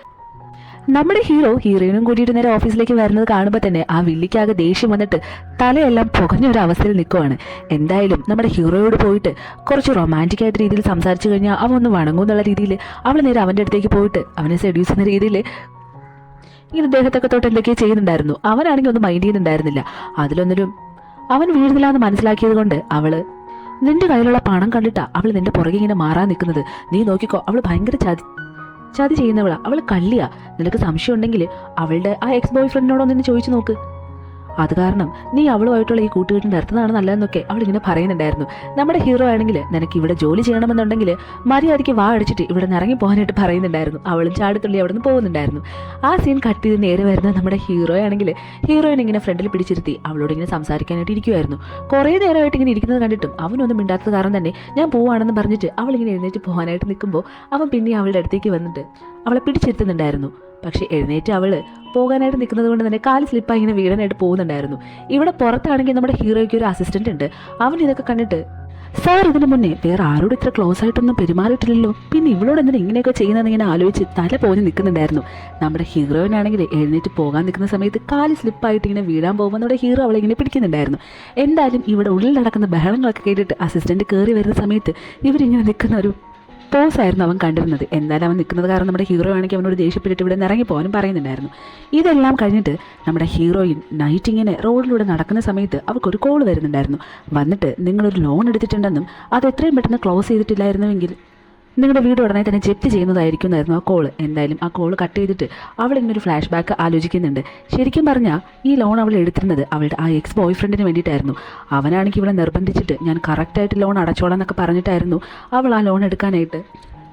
നമ്മുടെ ഹീറോയിനും കൂട്ടിയിട്ട് നേരെ ഓഫീസിലേക്ക് വരുന്നത് കാണുമ്പോൾ തന്നെ ആ വില്ലിക്കാകെ ദേഷ്യം വന്നിട്ട് തലയെല്ലാം പുകഞ്ഞ ഒരു അവസ്ഥയിൽ നിൽക്കുവാണ്. എന്തായാലും നമ്മുടെ ഹീറോയോട് പോയിട്ട് കുറച്ച് റൊമാൻറ്റിക് ആയിട്ട് രീതിയിൽ സംസാരിച്ചു കഴിഞ്ഞാൽ അവൻ ഒന്ന് വണങ്ങും എന്നുള്ള രീതിയിൽ അവൾ നേരെ അവൻ്റെ അടുത്തേക്ക് പോയിട്ട് അവനെ സെഡ്യൂസ് ചെയ്യുന്ന രീതിയിൽ ഇങ്ങനെ ദേഹത്തൊക്കെ തൊട്ട് എന്തൊക്കെയോ ചെയ്യുന്നുണ്ടായിരുന്നു. അവനാണെങ്കിൽ ഒന്നും മൈൻഡ് ചെയ്യുന്നുണ്ടായിരുന്നില്ല. അതിലൊന്നിലും അവൻ വീഴുന്നില്ല എന്ന് മനസ്സിലാക്കിയത് കൊണ്ട് അവള് നിന്റെ കയ്യിലുള്ള പണം കണ്ടിട്ടാ അവൾ നിന്റെ പുറകെ ഇങ്ങനെ മാറാൻ നിൽക്കുന്നത്, നീ നോക്കിക്കോ അവൾ ഭയങ്കര ചതി ചെയ്യുന്നവളാ, അവൾ കള്ളിയാ, നിനക്ക് സംശയം ഉണ്ടെങ്കിൽ അവളുടെ ആ എക്സ് ബോയ് ഫ്രണ്ടിനോടൊന്ന് ചോദിച്ചു നോക്ക്, അത് കാരണം നീ അവളുമായിട്ടുള്ള ഈ കൂട്ടുകെട്ട് നിർത്തുന്നതാണ് നല്ലതെന്നൊക്കെ അവളിങ്ങനെ പറയുന്നുണ്ടായിരുന്നു. നമ്മുടെ ഹീറോ ആണെങ്കിൽ നിനക്ക് ഇവിടെ ജോലി ചെയ്യണമെന്നുണ്ടെങ്കിൽ മര്യാദയ്ക്ക് വാ അടിച്ചിട്ട് ഇവിടെ നിന്ന് ഇറങ്ങി പോകാനായിട്ട് പറയുന്നുണ്ടായിരുന്നു. അവളും ചാടിത്തുള്ളി അവിടെ നിന്ന് പോകുന്നുണ്ടായിരുന്നു. ആ സീൻ കട്ട് ചെയ്ത് നേരെ വരുന്ന നമ്മുടെ ഹീറോ ആണെങ്കിൽ ഹീറോയിൻ ഇങ്ങനെ ഫ്രണ്ടിൽ പിടിച്ചിരുത്തി അവളോട് ഇങ്ങനെ സംസാരിക്കാനായിട്ട് ഇരിക്കുമായിരുന്നു. കുറേ നേരമായിട്ട് ഇങ്ങനെ ഇരിക്കുന്നത് കണ്ടിട്ടും അവനൊന്നും മിണ്ടാത്തത് കാരണം തന്നെ ഞാൻ പോവാണെന്ന് പറഞ്ഞിട്ട് അവളിങ്ങനെ എഴുന്നേറ്റ് പോകാനായിട്ട് നിൽക്കുമ്പോൾ അവൻ പിന്നെ അവളുടെ അടുത്തേക്ക് വന്നിട്ട് അവളെ പിടിച്ചിരുത്തുന്നുണ്ടായിരുന്നു. പക്ഷെ എഴുന്നേറ്റ് അവള് പോകാനായിട്ട് നിൽക്കുന്നത് കൊണ്ട് തന്നെ കാല് സ്ലിപ്പായി ഇങ്ങനെ വീഴാനായിട്ട് പോകുന്നുണ്ടായിരുന്നു. ഇവിടെ പുറത്താണെങ്കിൽ നമ്മുടെ ഹീറോയ്ക്ക് ഒരു അസിസ്റ്റന്റ് ഉണ്ട്. അവൻ ഇതൊക്കെ കണ്ടിട്ട് സാർ ഇതിന് മുന്നേ വേറെ ആരോടും ഇത്ര ക്ലോസ് ആയിട്ടൊന്നും പെരുമാറിയിട്ടില്ലല്ലോ, പിന്നെ ഇവളോട് എന്തിനാ ഇങ്ങനെയൊക്കെ ചെയ്യുന്നതെന്ന് ഇങ്ങനെ ആലോചിച്ച് തല പോഞ്ഞ് നിൽക്കുന്നുണ്ടായിരുന്നു. നമ്മുടെ ഹീറോയിനാണെങ്കിൽ എഴുന്നേറ്റ് പോകാൻ നിൽക്കുന്ന സമയത്ത് കാല് സ്ലിപ്പായിട്ട് ഇങ്ങനെ വീഴാൻ പോകുമ്പോൾ നമ്മുടെ ഹീറോ അവളെ ഇങ്ങനെ പിടിക്കുന്നുണ്ടായിരുന്നു. എന്തായാലും ഇവിടെ ഉള്ളിൽ നടക്കുന്ന ബഹളങ്ങളൊക്കെ കേട്ടിട്ട് അസിസ്റ്റന്റ് കയറി വരുന്ന സമയത്ത് ഇവരിങ്ങനെ നിൽക്കുന്ന ഒരു പോസായിരുന്നു അവൻ കണ്ടിരുന്നത്. എന്തായാലും അവൻ നിൽക്കുന്നത് കാരണം നമ്മുടെ ഹീറോ ആണെങ്കിൽ അവനോട് ദേഷ്യപ്പെട്ടിട്ട് ഇവിടെ നിന്ന് ഇറങ്ങി പോകാനും പറയുന്നുണ്ടായിരുന്നു. ഇതെല്ലാം കഴിഞ്ഞിട്ട് നമ്മുടെ ഹീറോയിൻ നൈറ്റ് ഇങ്ങനെ റോഡിലൂടെ നടക്കുന്ന സമയത്ത് അവർക്കൊരു കോൾ വരുന്നുണ്ടായിരുന്നു. വന്നിട്ട് നിങ്ങളൊരു ലോൺ എടുത്തിട്ടുണ്ടെന്നും അത് എത്രയും പെട്ടെന്ന് ക്ലോസ് ചെയ്തിട്ടില്ലായിരുന്നുവെങ്കിൽ നിങ്ങളുടെ വീട് ഉടനെ തന്നെ ജപ്തി ചെയ്യുന്നതായിരിക്കും എന്നായിരുന്നു ആ കോള്. എന്തായാലും ആ കോള് കട്ട് ചെയ്തിട്ട് അവൾ ഇങ്ങനെ ഒരു ഫ്ലാഷ് ബാക്ക് ആലോചിക്കുന്നുണ്ട്. ശരിക്കും പറഞ്ഞാൽ ഈ ലോൺ അവൾ എടുത്തിരുന്നത് അവളുടെ ആ എക്സ് ബോയ് ഫ്രണ്ടിന് വേണ്ടിയിട്ടായിരുന്നു. അവനാണെങ്കിൽ ഇവളെ നിർബന്ധിച്ചിട്ട് ഞാൻ കറക്റ്റായിട്ട് ലോൺ അടച്ചോളാം എന്നൊക്കെ പറഞ്ഞിട്ടായിരുന്നു അവൾ ആ ലോൺ എടുക്കാനായിട്ട്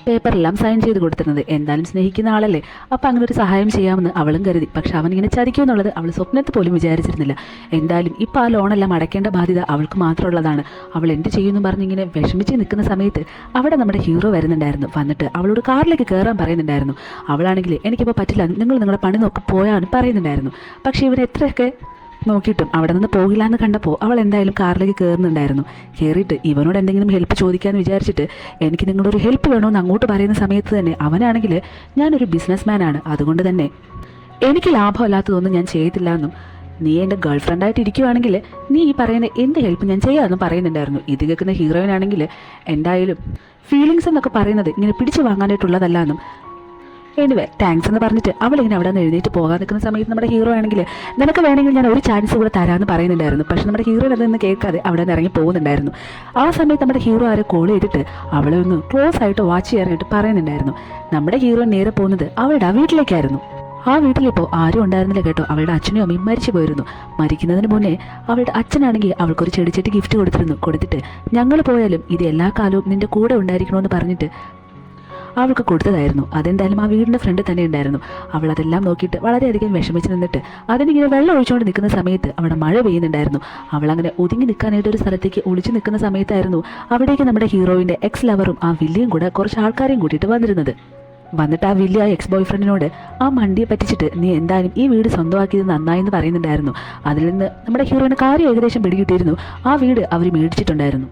പേപ്പറെല്ലാം സൈൻ ചെയ്ത് കൊടുത്തിരുന്നത്. എന്തായാലും സ്നേഹിക്കുന്ന ആളല്ലേ, അപ്പം അങ്ങനെ ഒരു സഹായം ചെയ്യാമെന്ന് അവളും കരുതി. പക്ഷെ അവനിങ്ങനെ ചതിക്കുമെന്നുള്ളത് അവൾ സ്വപ്നത്തിൽ പോലും വിചാരിച്ചിരുന്നില്ല. എന്തായാലും ഇപ്പോൾ ആ ലോണെല്ലാം അടയ്ക്കേണ്ട ബാധ്യത അവൾക്ക് മാത്രമുള്ളതാണ്. അവൾ എന്ത് ചെയ്യുമെന്ന് പറഞ്ഞിങ്ങനെ വിഷമിച്ച് നിൽക്കുന്ന സമയത്ത് അവിടെ നമ്മുടെ ഹീറോ വരുന്നുണ്ടായിരുന്നു. വന്നിട്ട് അവളോട് കാറിലേക്ക് കയറാൻ പറയുന്നുണ്ടായിരുന്നു. അവളാണെങ്കിൽ എനിക്കിപ്പോൾ പറ്റില്ല, നിങ്ങളുടെ പണി നോക്കി പോയാന്ന് പറയുന്നുണ്ടായിരുന്നു. പക്ഷേ ഇവർ എത്രയൊക്കെ നോക്കിയിട്ടും അവിടെ നിന്ന് പോകില്ല എന്ന് കണ്ടപ്പോൾ അവൾ എന്തായാലും കാറിലേക്ക് കയറുന്നുണ്ടായിരുന്നു. കയറിയിട്ട് ഇവനോട് എന്തെങ്കിലും ഹെൽപ്പ് ചോദിക്കാമെന്ന് വിചാരിച്ചിട്ട് എനിക്ക് നിങ്ങളുടെ ഒരു ഹെൽപ്പ് വേണമെന്ന് അങ്ങോട്ട് പറയുന്ന സമയത്ത് തന്നെ അവനാണെങ്കിൽ ഞാനൊരു ബിസിനസ്മാനാണ്, അതുകൊണ്ട് തന്നെ എനിക്ക് ലാഭമല്ലാത്തതൊന്നും ഞാൻ ചെയ്യത്തില്ല എന്നും നീ എൻ്റെ ഗേൾ ഫ്രണ്ടായിട്ട് ഇരിക്കുവാണെങ്കിൽ നീ ഈ പറയുന്ന എന്ത് ഹെൽപ്പ് ഞാൻ ചെയ്യാമെന്നും പറയുന്നുണ്ടായിരുന്നു. ഇത് കേൾക്കുന്ന ഹീറോയിനാണെങ്കിൽ എന്തായാലും ഫീലിങ്സ് എന്നൊക്കെ പറയുന്നത് ഇങ്ങനെ പിടിച്ചു വാങ്ങാനായിട്ടുള്ളതല്ല എന്നും എനിവേ താങ്ക്സ് എന്ന് പറഞ്ഞിട്ട് അവളിങ്ങനെ അവിടെ നിന്ന് എഴുന്നേറ്റ് പോകാൻ നിൽക്കുന്ന സമയത്ത് നമ്മുടെ ഹീറോ ആണെങ്കിൽ നിനക്ക് വേണമെങ്കിൽ ഞാൻ ഒരു ചാൻസ് കൂടെ തരാമെന്ന് പറയുന്നുണ്ടായിരുന്നു. പക്ഷെ നമ്മുടെ ഹീറോ അതൊന്നും കേൾക്കാതെ അവിടെ നിന്ന് ഇറങ്ങി പോകുന്നുണ്ടായിരുന്നു. ആ സമയത്ത് നമ്മുടെ ഹീറോ ആരെ കോൾ ചെയ്തിട്ട് അവളെ ഒന്ന് ക്ലോസ് ആയിട്ട് വാച്ച് ചെയ്യാനായിട്ട് പറയുന്നുണ്ടായിരുന്നു. നമ്മുടെ ഹീറോ നേരെ പോകുന്നത് അവളുടെ ആ വീട്ടിലേക്കായിരുന്നു. ആ വീട്ടിലിപ്പോൾ ആരും ഉണ്ടായിരുന്നില്ല കേട്ടോ. അവളുടെ അച്ഛനും അമ്മയും മരിച്ചു പോയിരുന്നു. മരിക്കുന്നതിന് മുന്നേ അവളുടെ അച്ഛനാണെങ്കിൽ അവൾക്കൊരു ചെടിച്ചട്ടി ഗിഫ്റ്റ് കൊടുത്തിട്ട് ഞങ്ങൾ പോയാലും ഇത് എല്ലാ കാലവും നിന്റെ കൂടെ ഉണ്ടായിരിക്കണമെന്ന് പറഞ്ഞിട്ട് അവൾക്ക് കൊടുത്തതായിരുന്നു. അതെന്തായാലും ആ വീടിൻ്റെ ഫ്രണ്ട് തന്നെ ഉണ്ടായിരുന്നു. അവൾ അതെല്ലാം നോക്കിയിട്ട് വളരെയധികം വിഷമിച്ച് നിന്നിട്ട് അതിനിങ്ങനെ വെള്ളം ഒഴിച്ചുകൊണ്ട് നിൽക്കുന്ന സമയത്ത് അവിടെ മഴ പെയ്യുന്നുണ്ടായിരുന്നു. അവളങ്ങനെ ഒതുങ്ങി നിൽക്കാനായിട്ട് ഒരു സ്ഥലത്തേക്ക് ഒളിച്ചു നിൽക്കുന്ന സമയത്തായിരുന്നു അവിടേക്ക് നമ്മുടെ ഹീറോയിൻ്റെ എക്സ് ലവറും ആ വില്ലിയും കൂടെ കുറച്ച് ആൾക്കാരെയും കൂട്ടിയിട്ട് വന്നിരുന്നത്. വന്നിട്ട് ആ വില്ലിയ എക്സ് ബോയ് ഫ്രണ്ടിനോട് ആ മണ്ടിയെ പറ്റിച്ചിട്ട് നീ എന്തായാലും ഈ വീട് സ്വന്തമാക്കിയത് നന്നായെന്ന് പറയുന്നുണ്ടായിരുന്നു. അതിൽ നിന്ന് നമ്മുടെ ഹീറോയിന് കാര്യം ഏകദേശം പിടികിട്ടിയിരുന്നു. ആ വീട് അവർ മേടിച്ചിട്ടുണ്ടായിരുന്നു.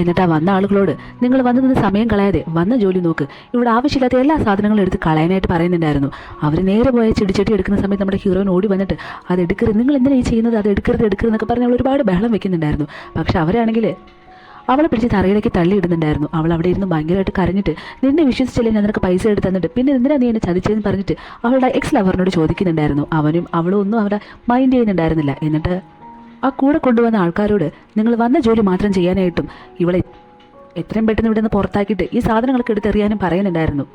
എന്നിട്ട് ആ വന്ന ആളുകളോട് നിങ്ങൾ വന്നു നിന്ന് സമയം കളയാതെ വന്ന ജോലി നോക്ക്, ഇവിടെ ആവശ്യമില്ലാത്ത എല്ലാ സാധനങ്ങളും എടുത്ത് കളയാനായിട്ട് പറയുന്നുണ്ടായിരുന്നു. അവർ നേരെ പോയ ചെടിച്ചട്ടി എടുക്കുന്ന സമയത്ത് നമ്മുടെ ഹീറോയിൻ ഓടി വന്നിട്ട് അത് എടുക്കരുത്, നിങ്ങൾ എന്തിനാ ഈ ചെയ്യുന്നത്, അത് എടുക്കരുതെന്നൊക്കെ പറഞ്ഞ് അവൾ ഒരുപാട് ബഹളം വെക്കുന്നുണ്ടായിരുന്നു. പക്ഷെ അവരാണെങ്കിൽ അവളെ പിടിച്ച് തറയിലേക്ക് തള്ളിയിടുന്നുണ്ടായിരുന്നു. അവൾ അവിടെ ഇരുന്ന് ഭയങ്കരമായിട്ട് കരഞ്ഞിട്ട് നിന്നെ വിശ്വസിച്ചില്ലേ ഞാൻ നിനക്ക് പൈസ എടുത്ത് തന്നിട്ട് പിന്നെ എന്തിനാ നീ എന്നെ ചതിച്ചതെന്ന് പറഞ്ഞിട്ട് അവളുടെ എക്സ് ലവറിനോട് ചോദിക്കുന്നുണ്ടായിരുന്നു. അവളും ഒന്നും അവരെ മൈൻഡ് ചെയ്യുന്നുണ്ടായിരുന്നില്ല. എന്നിട്ട് ആ കൂടെ കൊണ്ടുവന്ന ആൾക്കാരോട് നിങ്ങൾ വന്ന ജോലി മാത്രം ചെയ്യാനായിട്ടും ഇവളെ എത്രയും പെട്ടെന്ന് ഇവിടെ നിന്ന് പുറത്താക്കിയിട്ട് ഈ സാധനങ്ങളൊക്കെ എടുത്തെറിയാനും പറയുന്നുണ്ടായിരുന്നു.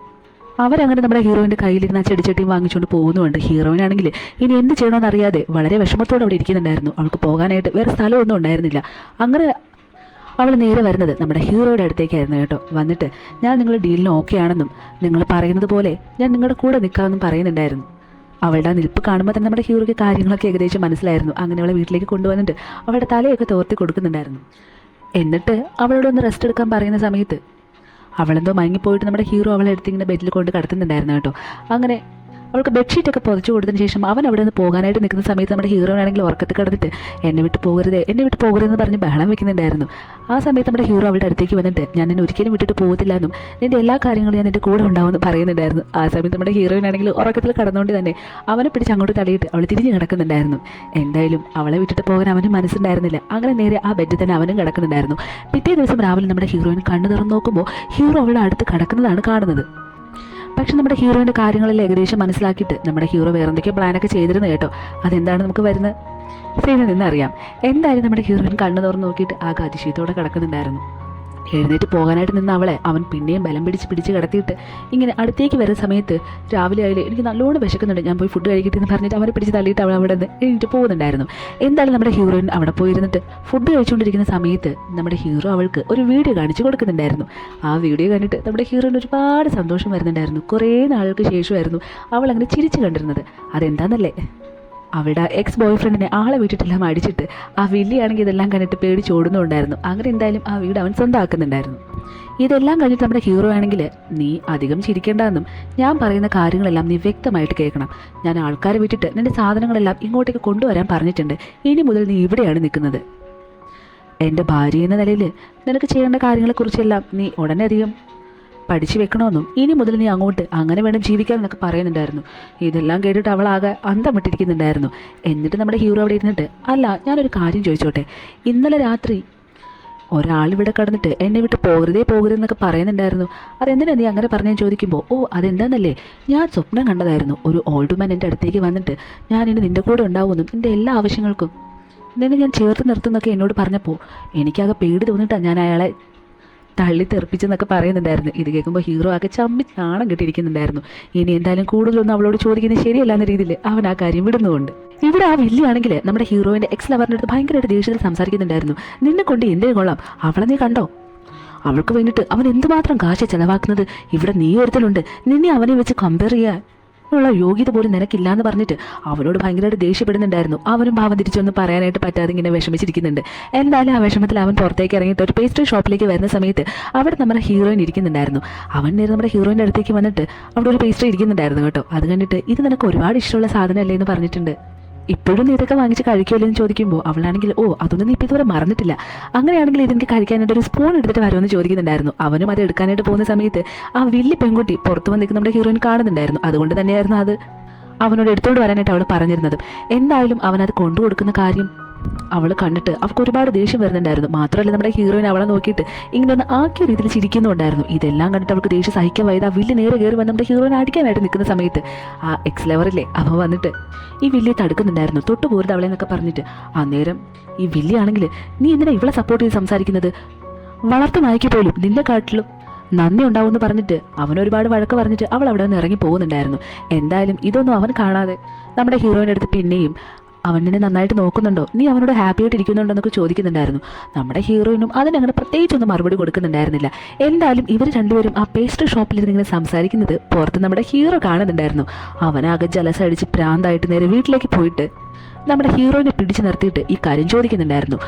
അവരങ്ങനെ നമ്മുടെ ഹീറോയിൻ്റെ കയ്യിലിരുന്ന് ആ ചെടിച്ചട്ടിയും വാങ്ങിച്ചുകൊണ്ട് പോകുന്നുണ്ട്. ഹീറോയിനാണെങ്കിൽ ഇനി എന്ത് ചെയ്യണമെന്ന് അറിയാതെ വളരെ വിഷമത്തോടെ അവിടെ ഇരിക്കുന്നുണ്ടായിരുന്നു. അവൾക്ക് പോകാനായിട്ട് വേറെ സ്ഥലമൊന്നും ഉണ്ടായിരുന്നില്ല. അങ്ങനെ അവൾ നേരെ വരുന്നത് നമ്മുടെ ഹീറോയുടെ അടുത്തേക്കായിരുന്നു കേട്ടോ. വന്നിട്ട് ഞാൻ നിങ്ങളുടെ ഡീലിന് ഓക്കെ ആണെന്നും നിങ്ങൾ പറയുന്നത് പോലെ ഞാൻ നിങ്ങളുടെ കൂടെ നിൽക്കാമെന്നും പറയുന്നുണ്ടായിരുന്നു. അവളുടെ നിൽപ്പ് കാണുമ്പോൾ തന്നെ നമ്മുടെ ഹീറോയ്ക്ക് കാര്യങ്ങളൊക്കെ ഏകദേശം മനസ്സിലായിരുന്നു. അങ്ങനെ അവളെ വീട്ടിലേക്ക് കൊണ്ടുവന്നിട്ട് അവളുടെ തലയൊക്കെ തോർത്തി കൊടുക്കുന്നുണ്ടായിരുന്നു. എന്നിട്ട് അവളോടൊന്ന് റെസ്റ്റ് എടുക്കാൻ പറയുന്ന സമയത്ത് അവളെന്തോ മയങ്ങിപ്പോയിട്ട് നമ്മുടെ ഹീറോ അവളെ എടുത്ത് ഇങ്ങനെ ബെഡിൽ കൊണ്ട് കിടത്തുന്നുണ്ടായിരുന്നു കേട്ടോ. അങ്ങനെ അവൾക്ക് ബെഡ്ഷീറ്റൊക്കെ പുതച്ചു കൊടുത്തതിന് ശേഷം അവൻ അവിടെ നിന്ന് പോകാനായിട്ട് നിൽക്കുന്ന സമയത്ത് നമ്മുടെ ഹീറോയാണെങ്കിൽ ഉറക്കത്തിൽ കിടന്നിട്ട് എന്നെ വിട്ട് പോകരുതെന്ന് പറഞ്ഞ് ബഹളം വെക്കുന്നുണ്ടായിരുന്നു. ആ സമയത്ത് നമ്മുടെ ഹീറോ അവളുടെ അടുത്തേക്ക് വന്നിട്ട് ഞാൻ നിന്നെ ഒരിക്കലും വിട്ടിട്ട് പോകത്തില്ല എന്നും നിൻ്റെ എല്ലാ കാര്യങ്ങളും ഞാൻ നിൻ്റെ കൂടെ ഉണ്ടാവുമെന്ന് പറയുന്നുണ്ടായിരുന്നു. ആ സമയത്ത് നമ്മുടെ ഹീറോയിനാണെങ്കിൽ ഉറക്കത്തിൽ കടന്നുകൊണ്ട് തന്നെ അവനെ പിടിച്ച് അങ്ങോട്ട് തള്ളിയിട്ട് അവൾ തിരിഞ്ഞ് കിടക്കുന്നുണ്ടായിരുന്നു. എന്തായാലും അവളെ വിട്ടിട്ട് പോകാൻ അവനും മനസ്സുണ്ടായിരുന്നില്ല. അങ്ങനെ നേരെ ആ ബെഡിൽ തന്നെ അവനും കിടക്കുന്നുണ്ടായിരുന്നു. പിറ്റേ ദിവസം രാവിലെ നമ്മുടെ ഹീറോയിൻ കണ്ണു തുറന്ന് നോക്കുമ്പോൾ ഹീറോ അവളുടെ അടുത്ത് കിടക്കുന്നതാണ് കാണുന്നത്. പക്ഷെ നമ്മുടെ ഹീറോയിൻ്റെ കാര്യങ്ങളിൽ ഏകദേശം മനസ്സിലാക്കിയിട്ട് നമ്മുടെ ഹീറോ വേറെ എന്തൊക്കെയോ പ്ലാനൊക്കെ ചെയ്തിരുന്നു കേട്ടോ. അതെന്താണ് നമുക്ക് വരുന്ന സീനിൽ നിന്നറിയാം. എന്തായാലും നമ്മുടെ ഹീറോയിൻ കണ്ണു തുറന്ന് നോക്കിയിട്ട് ആകെ അതിശയത്തോടെ കിടക്കുന്നുണ്ടായിരുന്നു. എഴുന്നേറ്റ് പോകാനായിട്ട് നിന്ന് അവളെ അവൻ പിന്നെയും ബലം പിടിച്ച് കിടത്തിയിട്ട് ഇങ്ങനെ അടുത്തേക്ക് വരുന്ന സമയത്ത് രാവിലെ ആയാലും എനിക്ക് നല്ലോണം വിശക്കുന്നുണ്ട്, ഞാൻ പോയി ഫുഡ് കഴിക്കട്ടെ എന്ന് പറഞ്ഞിട്ട് അവനെ പിടിച്ച് തള്ളിയിട്ട് അവൾ അവിടെ നിന്ന് എഴുന്നേറ്റ് പോകുന്നുണ്ടായിരുന്നു. എന്തായാലും നമ്മുടെ ഹീറോയിൻ അവിടെ പോയിരുന്നിട്ട് ഫുഡ് കഴിച്ചുകൊണ്ടിരിക്കുന്ന സമയത്ത് നമ്മുടെ ഹീറോ അവൾക്ക് ഒരു വീഡിയോ കാണിച്ച് കൊടുക്കുന്നുണ്ടായിരുന്നു. ആ വീഡിയോ കണ്ടിട്ട് നമ്മുടെ ഹീറോയിന് ഒരുപാട് സന്തോഷം വരുന്നുണ്ടായിരുന്നു. കുറേ നാളുകൾക്ക് ശേഷമായിരുന്നു അവൾ അങ്ങനെ ചിരിച്ചു കണ്ടിരുന്നത്. അതെന്താണെന്നല്ലേ, അവളുടെ എക്സ് ബോയ് ഫ്രണ്ടിനെ ആളെ വിട്ടിട്ടെല്ലാം അടിച്ചിട്ട് ആ വില്ലിയാണെങ്കിൽ ഇതെല്ലാം കണ്ടിട്ട് പേടിച്ചോടുന്നുണ്ടായിരുന്നു. അങ്ങനെ എന്തായാലും ആ വീട് അവൻ സ്വന്തമാക്കുന്നുണ്ടായിരുന്നു. ഇതെല്ലാം കഴിഞ്ഞിട്ട് നമ്മുടെ ഹീറോ ആണെങ്കിൽ നീ അധികം ചിരിക്കേണ്ടെന്നും ഞാൻ പറയുന്ന കാര്യങ്ങളെല്ലാം നീ വ്യക്തമായിട്ട് കേൾക്കണം. ഞാൻ ആൾക്കാരെ വിട്ടിട്ട് നിന്റെ സാധനങ്ങളെല്ലാം ഇങ്ങോട്ടേക്ക് കൊണ്ടുവരാൻ പറഞ്ഞിട്ടുണ്ട്. ഇനി മുതൽ നീ ഇവിടെയാണ് നിൽക്കുന്നത്. എൻ്റെ ഭാര്യ എന്ന നിലയിൽ നിനക്ക് ചെയ്യേണ്ട കാര്യങ്ങളെക്കുറിച്ചെല്ലാം നീ ഉടനെ അധികം പഠിച്ചു വെക്കണമെന്നും ഇനി മുതൽ നീ അങ്ങോട്ട് അങ്ങനെ വേണം ജീവിക്കാൻ എന്നൊക്കെ പറയുന്നുണ്ടായിരുന്നു. ഇതെല്ലാം കേട്ടിട്ട് അവളാകെ അന്തം വിട്ടിരിക്കുന്നുണ്ടായിരുന്നു. എന്നിട്ട് നമ്മുടെ ഹീറോ അവിടെ ഇരുന്നിട്ട് അല്ല ഞാനൊരു കാര്യം ചോദിച്ചോട്ടെ, ഇന്നലെ രാത്രി ഒരാളിവിടെ കടന്നിട്ട് എന്നെ വിട്ട് പോകരുതെന്നൊക്കെ പറയുന്നുണ്ടായിരുന്നു. അതെന്തിനാ നീ അങ്ങനെ പറഞ്ഞെന്ന് ചോദിക്കുമ്പോൾ അതെന്താണെന്നല്ലേ, ഞാൻ സ്വപ്നം കണ്ടതായിരുന്നു. ഒരു ഓൾഡ് മാൻ എൻ്റെ അടുത്തേക്ക് വന്നിട്ട് ഞാൻ ഇനി നിൻ്റെ കൂടെ ഉണ്ടാവുമെന്നും നിൻ്റെ എല്ലാ ആവശ്യങ്ങൾക്കും നിന്നെ ഞാൻ ചേർത്ത് നിർത്തുന്നൊക്കെ എന്നോട് പറഞ്ഞപ്പോൾ എനിക്കാകെ പേടി തോന്നിയിട്ടാണ് ഞാൻ അയാളെ തള്ളി തെറിപ്പിച്ചെന്നൊക്കെ പറയുന്നുണ്ടായിരുന്നു. ഇത് കേൾക്കുമ്പോൾ ഹീറോ ആകെ ചമ്മി നാണം കെട്ടിയിരിക്കുന്നുണ്ടായിരുന്നു. ഇനി എന്തായാലും കൂടുതലൊന്നും അവളോട് ചോദിക്കുന്നത് ശരിയല്ല എന്ന രീതിയിൽ അവൻ ആ കാര്യം വിടുന്നുമുണ്ട്. ഇവിടെ ആ വില്ലിയാണെങ്കിൽ നമ്മുടെ ഹീറോയിൻ്റെ എക്സ് ലവറിൻ്റെ അടുത്ത് ഭയങ്കരമായിട്ട് ദേഷ്യത്തിൽ സംസാരിക്കുന്നുണ്ടായിരുന്നു. നിന്നെ കൊണ്ട് എന്തേ കൊള്ളാം, അവളെ നീ കണ്ടോ, അവൾക്ക് വേണ്ടിയിട്ട് അവൻ എന്തുമാത്രം കാശ് ചെലവാക്കുന്നത്. ഇവിടെ നീ ഒരുത്തലുണ്ട്, നിന്നെ അവനെ വെച്ച് കമ്പയർ ചെയ്യാൻ ഉള്ള യോഗ്യത പോലും നിനക്കില്ലാന്ന് പറഞ്ഞിട്ട് അവനോട് ഭയങ്കരമായിട്ട് ദേഷ്യപ്പെടുന്നുണ്ടായിരുന്നു. അവനും ഭാവം തിരിച്ചൊന്നും പറയാനായിട്ട് പറ്റാതെ ഇങ്ങനെ വിഷമിച്ചിരിക്കുന്നുണ്ട്. എന്തായാലും ആ വിഷമത്തിൽ അവൻ പുറത്തേക്ക് ഇറങ്ങിയിട്ട് ഒരു പേസ്ട്രി ഷോപ്പിലേക്ക് വരുന്ന സമയത്ത് അവിടെ നമ്മുടെ ഹീറോയിൻ ഇരിക്കുന്നുണ്ടായിരുന്നു. അവൻ നേരെ നമ്മുടെ ഹീറോയിൻ്റെ അടുത്തേക്ക് വന്നിട്ട് അവിടെ ഒരു പേസ്ട്രി ഇരിക്കുന്നുണ്ടായിരുന്നു കേട്ടോ. അത് കണ്ടിട്ട് ഇത് നിനക്ക് ഒരുപാട് ഇഷ്ടമുള്ള സാധനമല്ലേ എന്ന് പറഞ്ഞിട്ടുണ്ട്. ഇപ്പോഴും നീ ഇതൊക്കെ വാങ്ങിച്ച് കഴിക്കുമല്ലോ എന്ന് ചോദിക്കുമ്പോൾ അവളാണെങ്കിൽ അതൊന്നും നീ ഇപ്പോൾ ഇതുവരെ മറന്നിട്ടില്ല, അങ്ങനെയാണെങ്കിൽ ഇതെനിക്ക് കഴിക്കാനായിട്ട് ഒരു സ്പൂൺ എടുത്തിട്ട് വരുമെന്ന് ചോദിക്കുന്നുണ്ടായിരുന്നു. അവനും അത് എടുക്കാനായിട്ട് പോകുന്ന സമയത്ത് ആ വലിയ പെൺകുട്ടി പുറത്ത് വന്നിരിക്കുന്ന നമ്മുടെ ഹീറോയിൻ കാണുന്നുണ്ടായിരുന്നു. അതുകൊണ്ട് തന്നെയായിരുന്നു അത് അവനോട് എടുത്തുകൊണ്ട് വരാനായിട്ട് അവൾ പറഞ്ഞിരുന്നത്. എന്തായാലും അവനത് കൊണ്ടു കൊടുക്കുന്ന കാര്യം അവൾ കണ്ടിട്ട് അവൾക്ക് ഒരുപാട് ദേഷ്യം വരുന്നുണ്ടായിരുന്നു. മാത്രമല്ല നമ്മുടെ ഹീറോയിൻ അവളെ നോക്കിയിട്ട് ഇങ്ങനെ ഒന്ന് ആക്കിയ രീതിയിൽ ചിരിക്കുന്നുണ്ടായിരുന്നു. ഇതെല്ലാം കണ്ടിട്ട് അവൾക്ക് ദേഷ്യം സഹിക്കാൻ വയ്യത് ആ വില്ല് നേരെ കയറി വന്ന് നമ്മുടെ ഹീറോയിൻ അടിക്കാനായിട്ട് നിൽക്കുന്ന സമയത്ത് ആ എക്സ് ലെവറില്ലേ അവൻ വന്നിട്ട് ഈ വില്ലിയെ തടുക്കുന്നുണ്ടായിരുന്നു. തൊട്ട് പോരുത് അവളെ എന്നൊക്കെ പറഞ്ഞിട്ട്. അന്നേരം ഈ വില്ലിയാണെങ്കിൽ നീ എന്തിനാ ഇവളെ സപ്പോർട്ട് ചെയ്ത് സംസാരിക്കുന്നത്, വളർത്തു നായ്ക്ക് പോലും നിന്റെ കാട്ടിലും നന്ദി ഉണ്ടാവുമെന്ന് പറഞ്ഞിട്ട് അവനൊരുപാട് വഴക്ക് പറഞ്ഞിട്ട് അവൾ അവിടെ നിന്ന് ഇറങ്ങി പോകുന്നുണ്ടായിരുന്നു. എന്തായാലും ഇതൊന്നും അവൻ കാണാതെ നമ്മുടെ ഹീറോയിൻ്റെ അടുത്ത് പിന്നെയും അവൻ നിന്നെ നന്നായിട്ട് നോക്കുന്നുണ്ടോ, നീ അവനോട് ഹാപ്പി ആയിട്ട് ഇരിക്കുന്നുണ്ടോ എന്നൊക്കെ ചോദിക്കുന്നുണ്ടായിരുന്നു. നമ്മുടെ ഹീറോയിനും അതിനങ്ങനെ പ്രത്യേകിച്ചൊന്നും മറുപടി കൊടുക്കുന്നുണ്ടായിരുന്നില്ല. എന്തായാലും ഇവർ രണ്ടുപേരും ആ പേസ്ട്രി ഷോപ്പിൽ ഇങ്ങനെ സംസാരിക്കുന്നത് പുറത്ത് നമ്മുടെ ഹീറോ കാണുന്നുണ്ടായിരുന്നു. അവനാകെ ജലസടിച്ച് പ്രാന്തായിട്ട് നേരെ വീട്ടിലേക്ക് പോയിട്ട് നമ്മുടെ ഹീറോയിനെ പിടിച്ചു നിർത്തിയിട്ട് ഈ കാര്യം ചോദിക്കുന്നുണ്ടായിരുന്നു.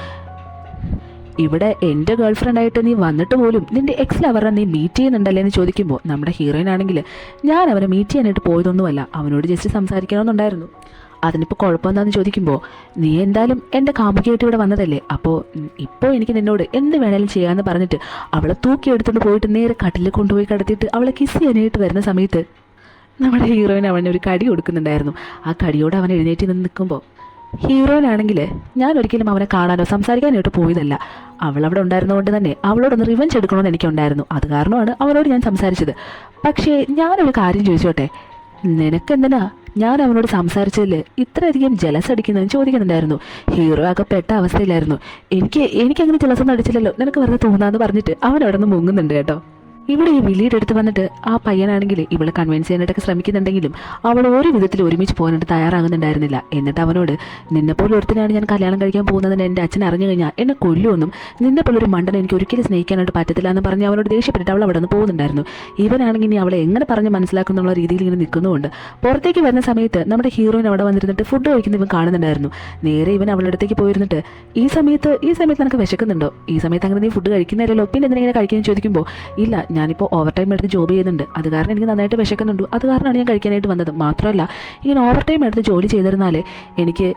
ഇവിടെ എൻ്റെ ഗേൾ ഫ്രണ്ടായിട്ട് നീ വന്നിട്ട് പോലും നിന്റെ എക്സ് ലവറെ നീ മീറ്റ് ചെയ്യുന്നുണ്ടല്ലേ എന്ന് ചോദിക്കുമ്പോൾ നമ്മുടെ ഹീറോയിൻ ആണെങ്കിൽ ഞാൻ അവനെ മീറ്റ് ചെയ്യാനായിട്ട് പോയതൊന്നുമല്ല, അവനോട് ജസ്റ്റ് സംസാരിക്കണമെന്നുണ്ടായിരുന്നു. അതിനിപ്പോൾ കുഴപ്പമെന്താണെന്ന് ചോദിക്കുമ്പോൾ നീ എന്തായാലും എൻ്റെ കാമുകിയായിട്ട് ഇവിടെ വന്നതല്ലേ, അപ്പോൾ ഇപ്പോൾ എനിക്ക് നിന്നോട് എന്ത് വേണേലും ചെയ്യാമെന്ന് പറഞ്ഞിട്ട് അവളെ തൂക്കിയെടുത്തുകൊണ്ട് പോയിട്ട് നേരെ കട്ടിൽ കൊണ്ടുപോയി കിടത്തിയിട്ട് അവളെ കിസ് ചെയ്യാനായിട്ട് വരുന്ന സമയത്ത് നമ്മുടെ ഹീറോയിൻ അവനെ ഒരു കടി കൊടുക്കുന്നുണ്ടായിരുന്നു. ആ കടിയോട് അവൻ എഴുന്നേറ്റ് നിന്ന് നിൽക്കുമ്പോൾ ഹീറോയിനാണെങ്കിൽ ഞാൻ ഒരിക്കലും അവനെ കാണാനോ സംസാരിക്കാനായിട്ട് പോയതല്ല, അവളവിടെ ഉണ്ടായിരുന്നതുകൊണ്ട് തന്നെ അവളോടൊന്ന് റിവെഞ്ച് എടുക്കണമെന്ന് എനിക്കുണ്ടായിരുന്നു. അത് കാരണമാണ് അവനോട് ഞാൻ സംസാരിച്ചത്. പക്ഷേ ഞാനൊരു കാര്യം ചോദിച്ചോട്ടെ, നിനക്കെന്തിനാ ഞാൻ അവനോട് സംസാരിച്ചതിൽ ഇത്രയധികം ജലസ് അടിക്കുന്നതെന്ന് ചോദിക്കുന്നുണ്ടായിരുന്നു. ഹീറോ ആകെ പെട്ട അവസ്ഥയിലായിരുന്നു. എനിക്കങ്ങനെ ജലസൊന്നും അടിച്ചില്ലല്ലോ, നിനക്ക് വെറുതെ തോന്നാന്ന് പറഞ്ഞിട്ട് അവൻ അവിടെ നിന്ന് മുങ്ങുന്നുണ്ട് കേട്ടോ. ഇവിടെ ഈ വില്ലിയുടെ അടുത്ത് വന്നിട്ട് ആ പയ്യനാണെങ്കിൽ ഇവളെ കൺവിൻസ് ചെയ്യാനായിട്ടൊക്കെ ശ്രമിക്കുന്നുണ്ടെങ്കിലും അവൾ ഒരു വിധത്തിൽ ഒരുമിച്ച് പോകാനായിട്ട് തയ്യാറാകുന്നുണ്ടായിരുന്നില്ല. എന്നിട്ട് അവനോട് നിന്നെപ്പോലെ ഒരുത്തിനാണ് ഞാൻ കല്യാണം കഴിക്കാൻ പോകുന്നതെന്ന് എൻ്റെ അച്ഛൻ അറിഞ്ഞു കഴിഞ്ഞാൽ എന്നെ കൊല്ലുമെന്നും നിന്നെപ്പോലെ ഒരു മണ്ടനെ എനിക്ക് ഒരിക്കലും സ്നേഹിക്കാനായിട്ട് പറ്റത്തില്ല എന്ന് പറഞ്ഞ് അവനോട് ദേഷ്യപ്പെട്ടിട്ട് അവൾ അവിടെ നിന്ന് പോകുന്നുണ്ടായിരുന്നു. ഇവനാണെങ്കിൽ ഇനി അവളെ എങ്ങനെ പറഞ്ഞ് മനസ്സിലാക്കുന്നുള്ള രീതിയിൽ ഇങ്ങനെ നിൽക്കുന്നുണ്ട്. പുറത്തേക്ക് വരുന്ന സമയത്ത് നമ്മുടെ ഹീറോയിൻ അവിടെ വന്നിരുന്നിട്ട് ഫുഡ് കഴിക്കുന്ന ഇവൻ കാണുന്നുണ്ടായിരുന്നു. നേരെ ഇവൻ അവളുടെ അടുത്തേക്ക് പോയിരുന്നിട്ട് ഈ സമയത്ത് നിനക്ക് വിശക്കുന്നുണ്ടോ, ഈ സമയത്ത് അങ്ങനെ നീ ഫുഡ് കഴിക്കുന്നില്ലല്ലോ, പിന്നെ എന്തിനെ കഴിക്കാമെന്ന് ചോദിക്കുമ്പോൾ ഇല്ല, ഞാനിപ്പോൾ ഓവർ ടൈം എടുത്ത് ജോബ് ചെയ്യുന്നുണ്ട്, അത് കാരണം എനിക്ക് നന്നായിട്ട് വിശക്കുന്നുണ്ട്, അത് കാരണമാണ് ഞാൻ കഴിക്കാനായിട്ട് വന്നത്. മാത്രമല്ല ഇങ്ങനെ ഓവർ ടൈം എടുത്ത് ജോലി ചെയ്തിരുന്നാലേ എനിക്ക്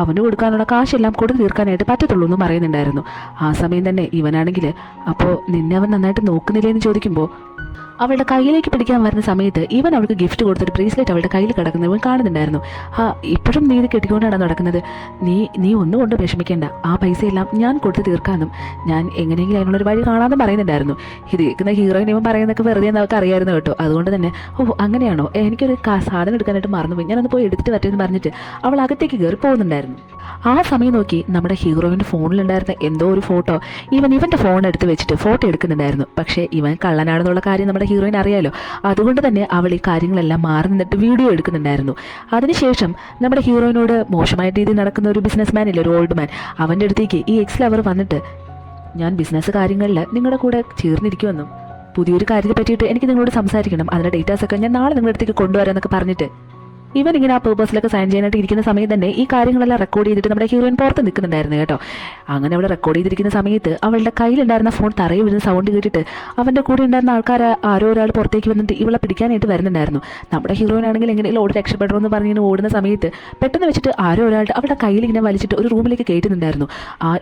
അവന് കൊടുക്കാനുള്ള കാശെല്ലാം കൊടുത്ത് തീർക്കാനായിട്ട് പറ്റത്തുള്ളൂ എന്ന് പറയുന്നുണ്ടായിരുന്നു. ആ സമയം തന്നെ ഇവനാണെങ്കിൽ അപ്പോൾ നിന്നെ അവൻ നന്നായിട്ട് നോക്കുന്നില്ലേ എന്ന് ചോദിക്കുമ്പോൾ അവളുടെ കയ്യിലേക്ക് പിടിക്കാൻ വരുന്ന സമയത്ത് ഇവൻ അവൾക്ക് ഗിഫ്റ്റ് കൊടുത്തൊരു ബ്രേസ്ലെറ്റ് അവളുടെ കയ്യിൽ കിടക്കുന്നത് ഇവൻ കാണുന്നുണ്ടായിരുന്നു. ഇപ്പോഴും നീ ഇത് കെട്ടിക്കൊണ്ടാണ് നടക്കുന്നത്, നീ ഒന്നും കൊണ്ട് വിഷമിക്കേണ്ട, ആ പൈസയെല്ലാം ഞാൻ കൊടുത്ത് തീർക്കാമെന്നും ഞാൻ എങ്ങനെയെങ്കിലും അതിനുള്ളൊരു വഴി കാണാമെന്നും പറയുന്നുണ്ടായിരുന്നു. ഇത് കേൾക്കുന്ന ഹീറോയിൻ ഇവൻ പറയുന്നതൊക്കെ വെറുതെ നമുക്ക് അറിയായിരുന്നു കേട്ടോ. അതുകൊണ്ട് തന്നെ അങ്ങനെയാണോ, എനിക്കൊരു സാധനം എടുക്കാനായിട്ട് മറന്നുപോയി, ഞാനൊന്ന് പോയി എടുത്തിട്ട് പറ്റുമെന്ന് പറഞ്ഞിട്ട് അവൾ അകത്തേക്ക് കയറി പോകുന്നുണ്ടായിരുന്നു. ആ സമയം നോക്കി നമ്മുടെ ഹീറോയിൻ്റെ ഫോണിലുണ്ടായിരുന്ന എന്തോ ഒരു ഫോട്ടോ ഇവൻ്റെ ഫോൺ എടുത്ത് വെച്ചിട്ട് ഫോട്ടോ എടുക്കുന്നുണ്ടായിരുന്നു. പക്ഷേ ഇവൻ കള്ളനാണെന്നുള്ള കാര്യം നമ്മുടെ ഹീറോയിൻ അറിയാലോ. അതുകൊണ്ട് തന്നെ അവൾ ഈ കാര്യങ്ങളെല്ലാം മാറി നിന്നിട്ട് വീഡിയോ എടുക്കുന്നുണ്ടായിരുന്നു. അതിനുശേഷം നമ്മുടെ ഹീറോയിനോട് മോശമായ രീതിയിൽ നടക്കുന്ന ഒരു ബിസിനസ് മാൻ ഇല്ല, ഒരു ഓൾഡ് മാൻ, അവൻ്റെ അടുത്തേക്ക് ഈ എക്സ് ലവർ വന്നിട്ട് ഞാൻ ബിസിനസ് കാര്യങ്ങളിൽ നിങ്ങളുടെ കൂടെ ചേർന്നിരിക്കുമെന്നും പുതിയൊരു കാര്യത്തെ പറ്റിയിട്ട് എനിക്ക് നിങ്ങളോട് സംസാരിക്കണം, അതിൻ്റെ ഡേറ്റാസൊക്കെ ഞാൻ നാളെ നിങ്ങളുടെ അടുത്തേക്ക് കൊണ്ടുവരാമെന്നൊക്കെ പറഞ്ഞിട്ട് ഇവൻ ഇങ്ങനെ ആ പേപ്പേഴ്സിലൊക്കെ സൈൻ ചെയ്യാനായിട്ട് ഇരിക്കുന്ന സമയത്ത് തന്നെ ഈ കാര്യങ്ങളെല്ലാം റെക്കോർഡ് ചെയ്തിട്ട് നമ്മുടെ ഹീറോയിൻ പുറത്ത് നിൽക്കുന്നുണ്ടായിരുന്നു കേട്ടോ. അങ്ങനെ അവൾ റെക്കോർഡ് ചെയ്തിരിക്കുന്ന സമയത്ത് അവളുടെ കയ്യിലുണ്ടായിരുന്ന ഫോൺ തറയിൽ വീഴുന്ന സൗണ്ട് കേട്ടിട്ട് അവൻ്റെ കൂടെ ഉണ്ടായിരുന്ന ആൾക്കാർ ആരോ ഒരാൾ പുറത്തേക്ക് വന്നിട്ട് ഇവളെ പിടിക്കാനായിട്ട് വരുന്നുണ്ടായിരുന്നു. നമ്മുടെ ഹീറോയിൻ ആണെങ്കിൽ എങ്ങനെയും ഓടി രക്ഷപ്പെടണമെന്ന് പറഞ്ഞിങ്ങനെ ഓടുന്ന സമയത്ത് പെട്ടെന്ന് വെച്ചിട്ട് ആരോ ഒരാളുടെ അവളുടെ കയ്യിൽ ഇങ്ങനെ വലിച്ചിട്ട് ഒരു റൂമിലേക്ക് കയറ്റുന്നുണ്ടായിരുന്നു.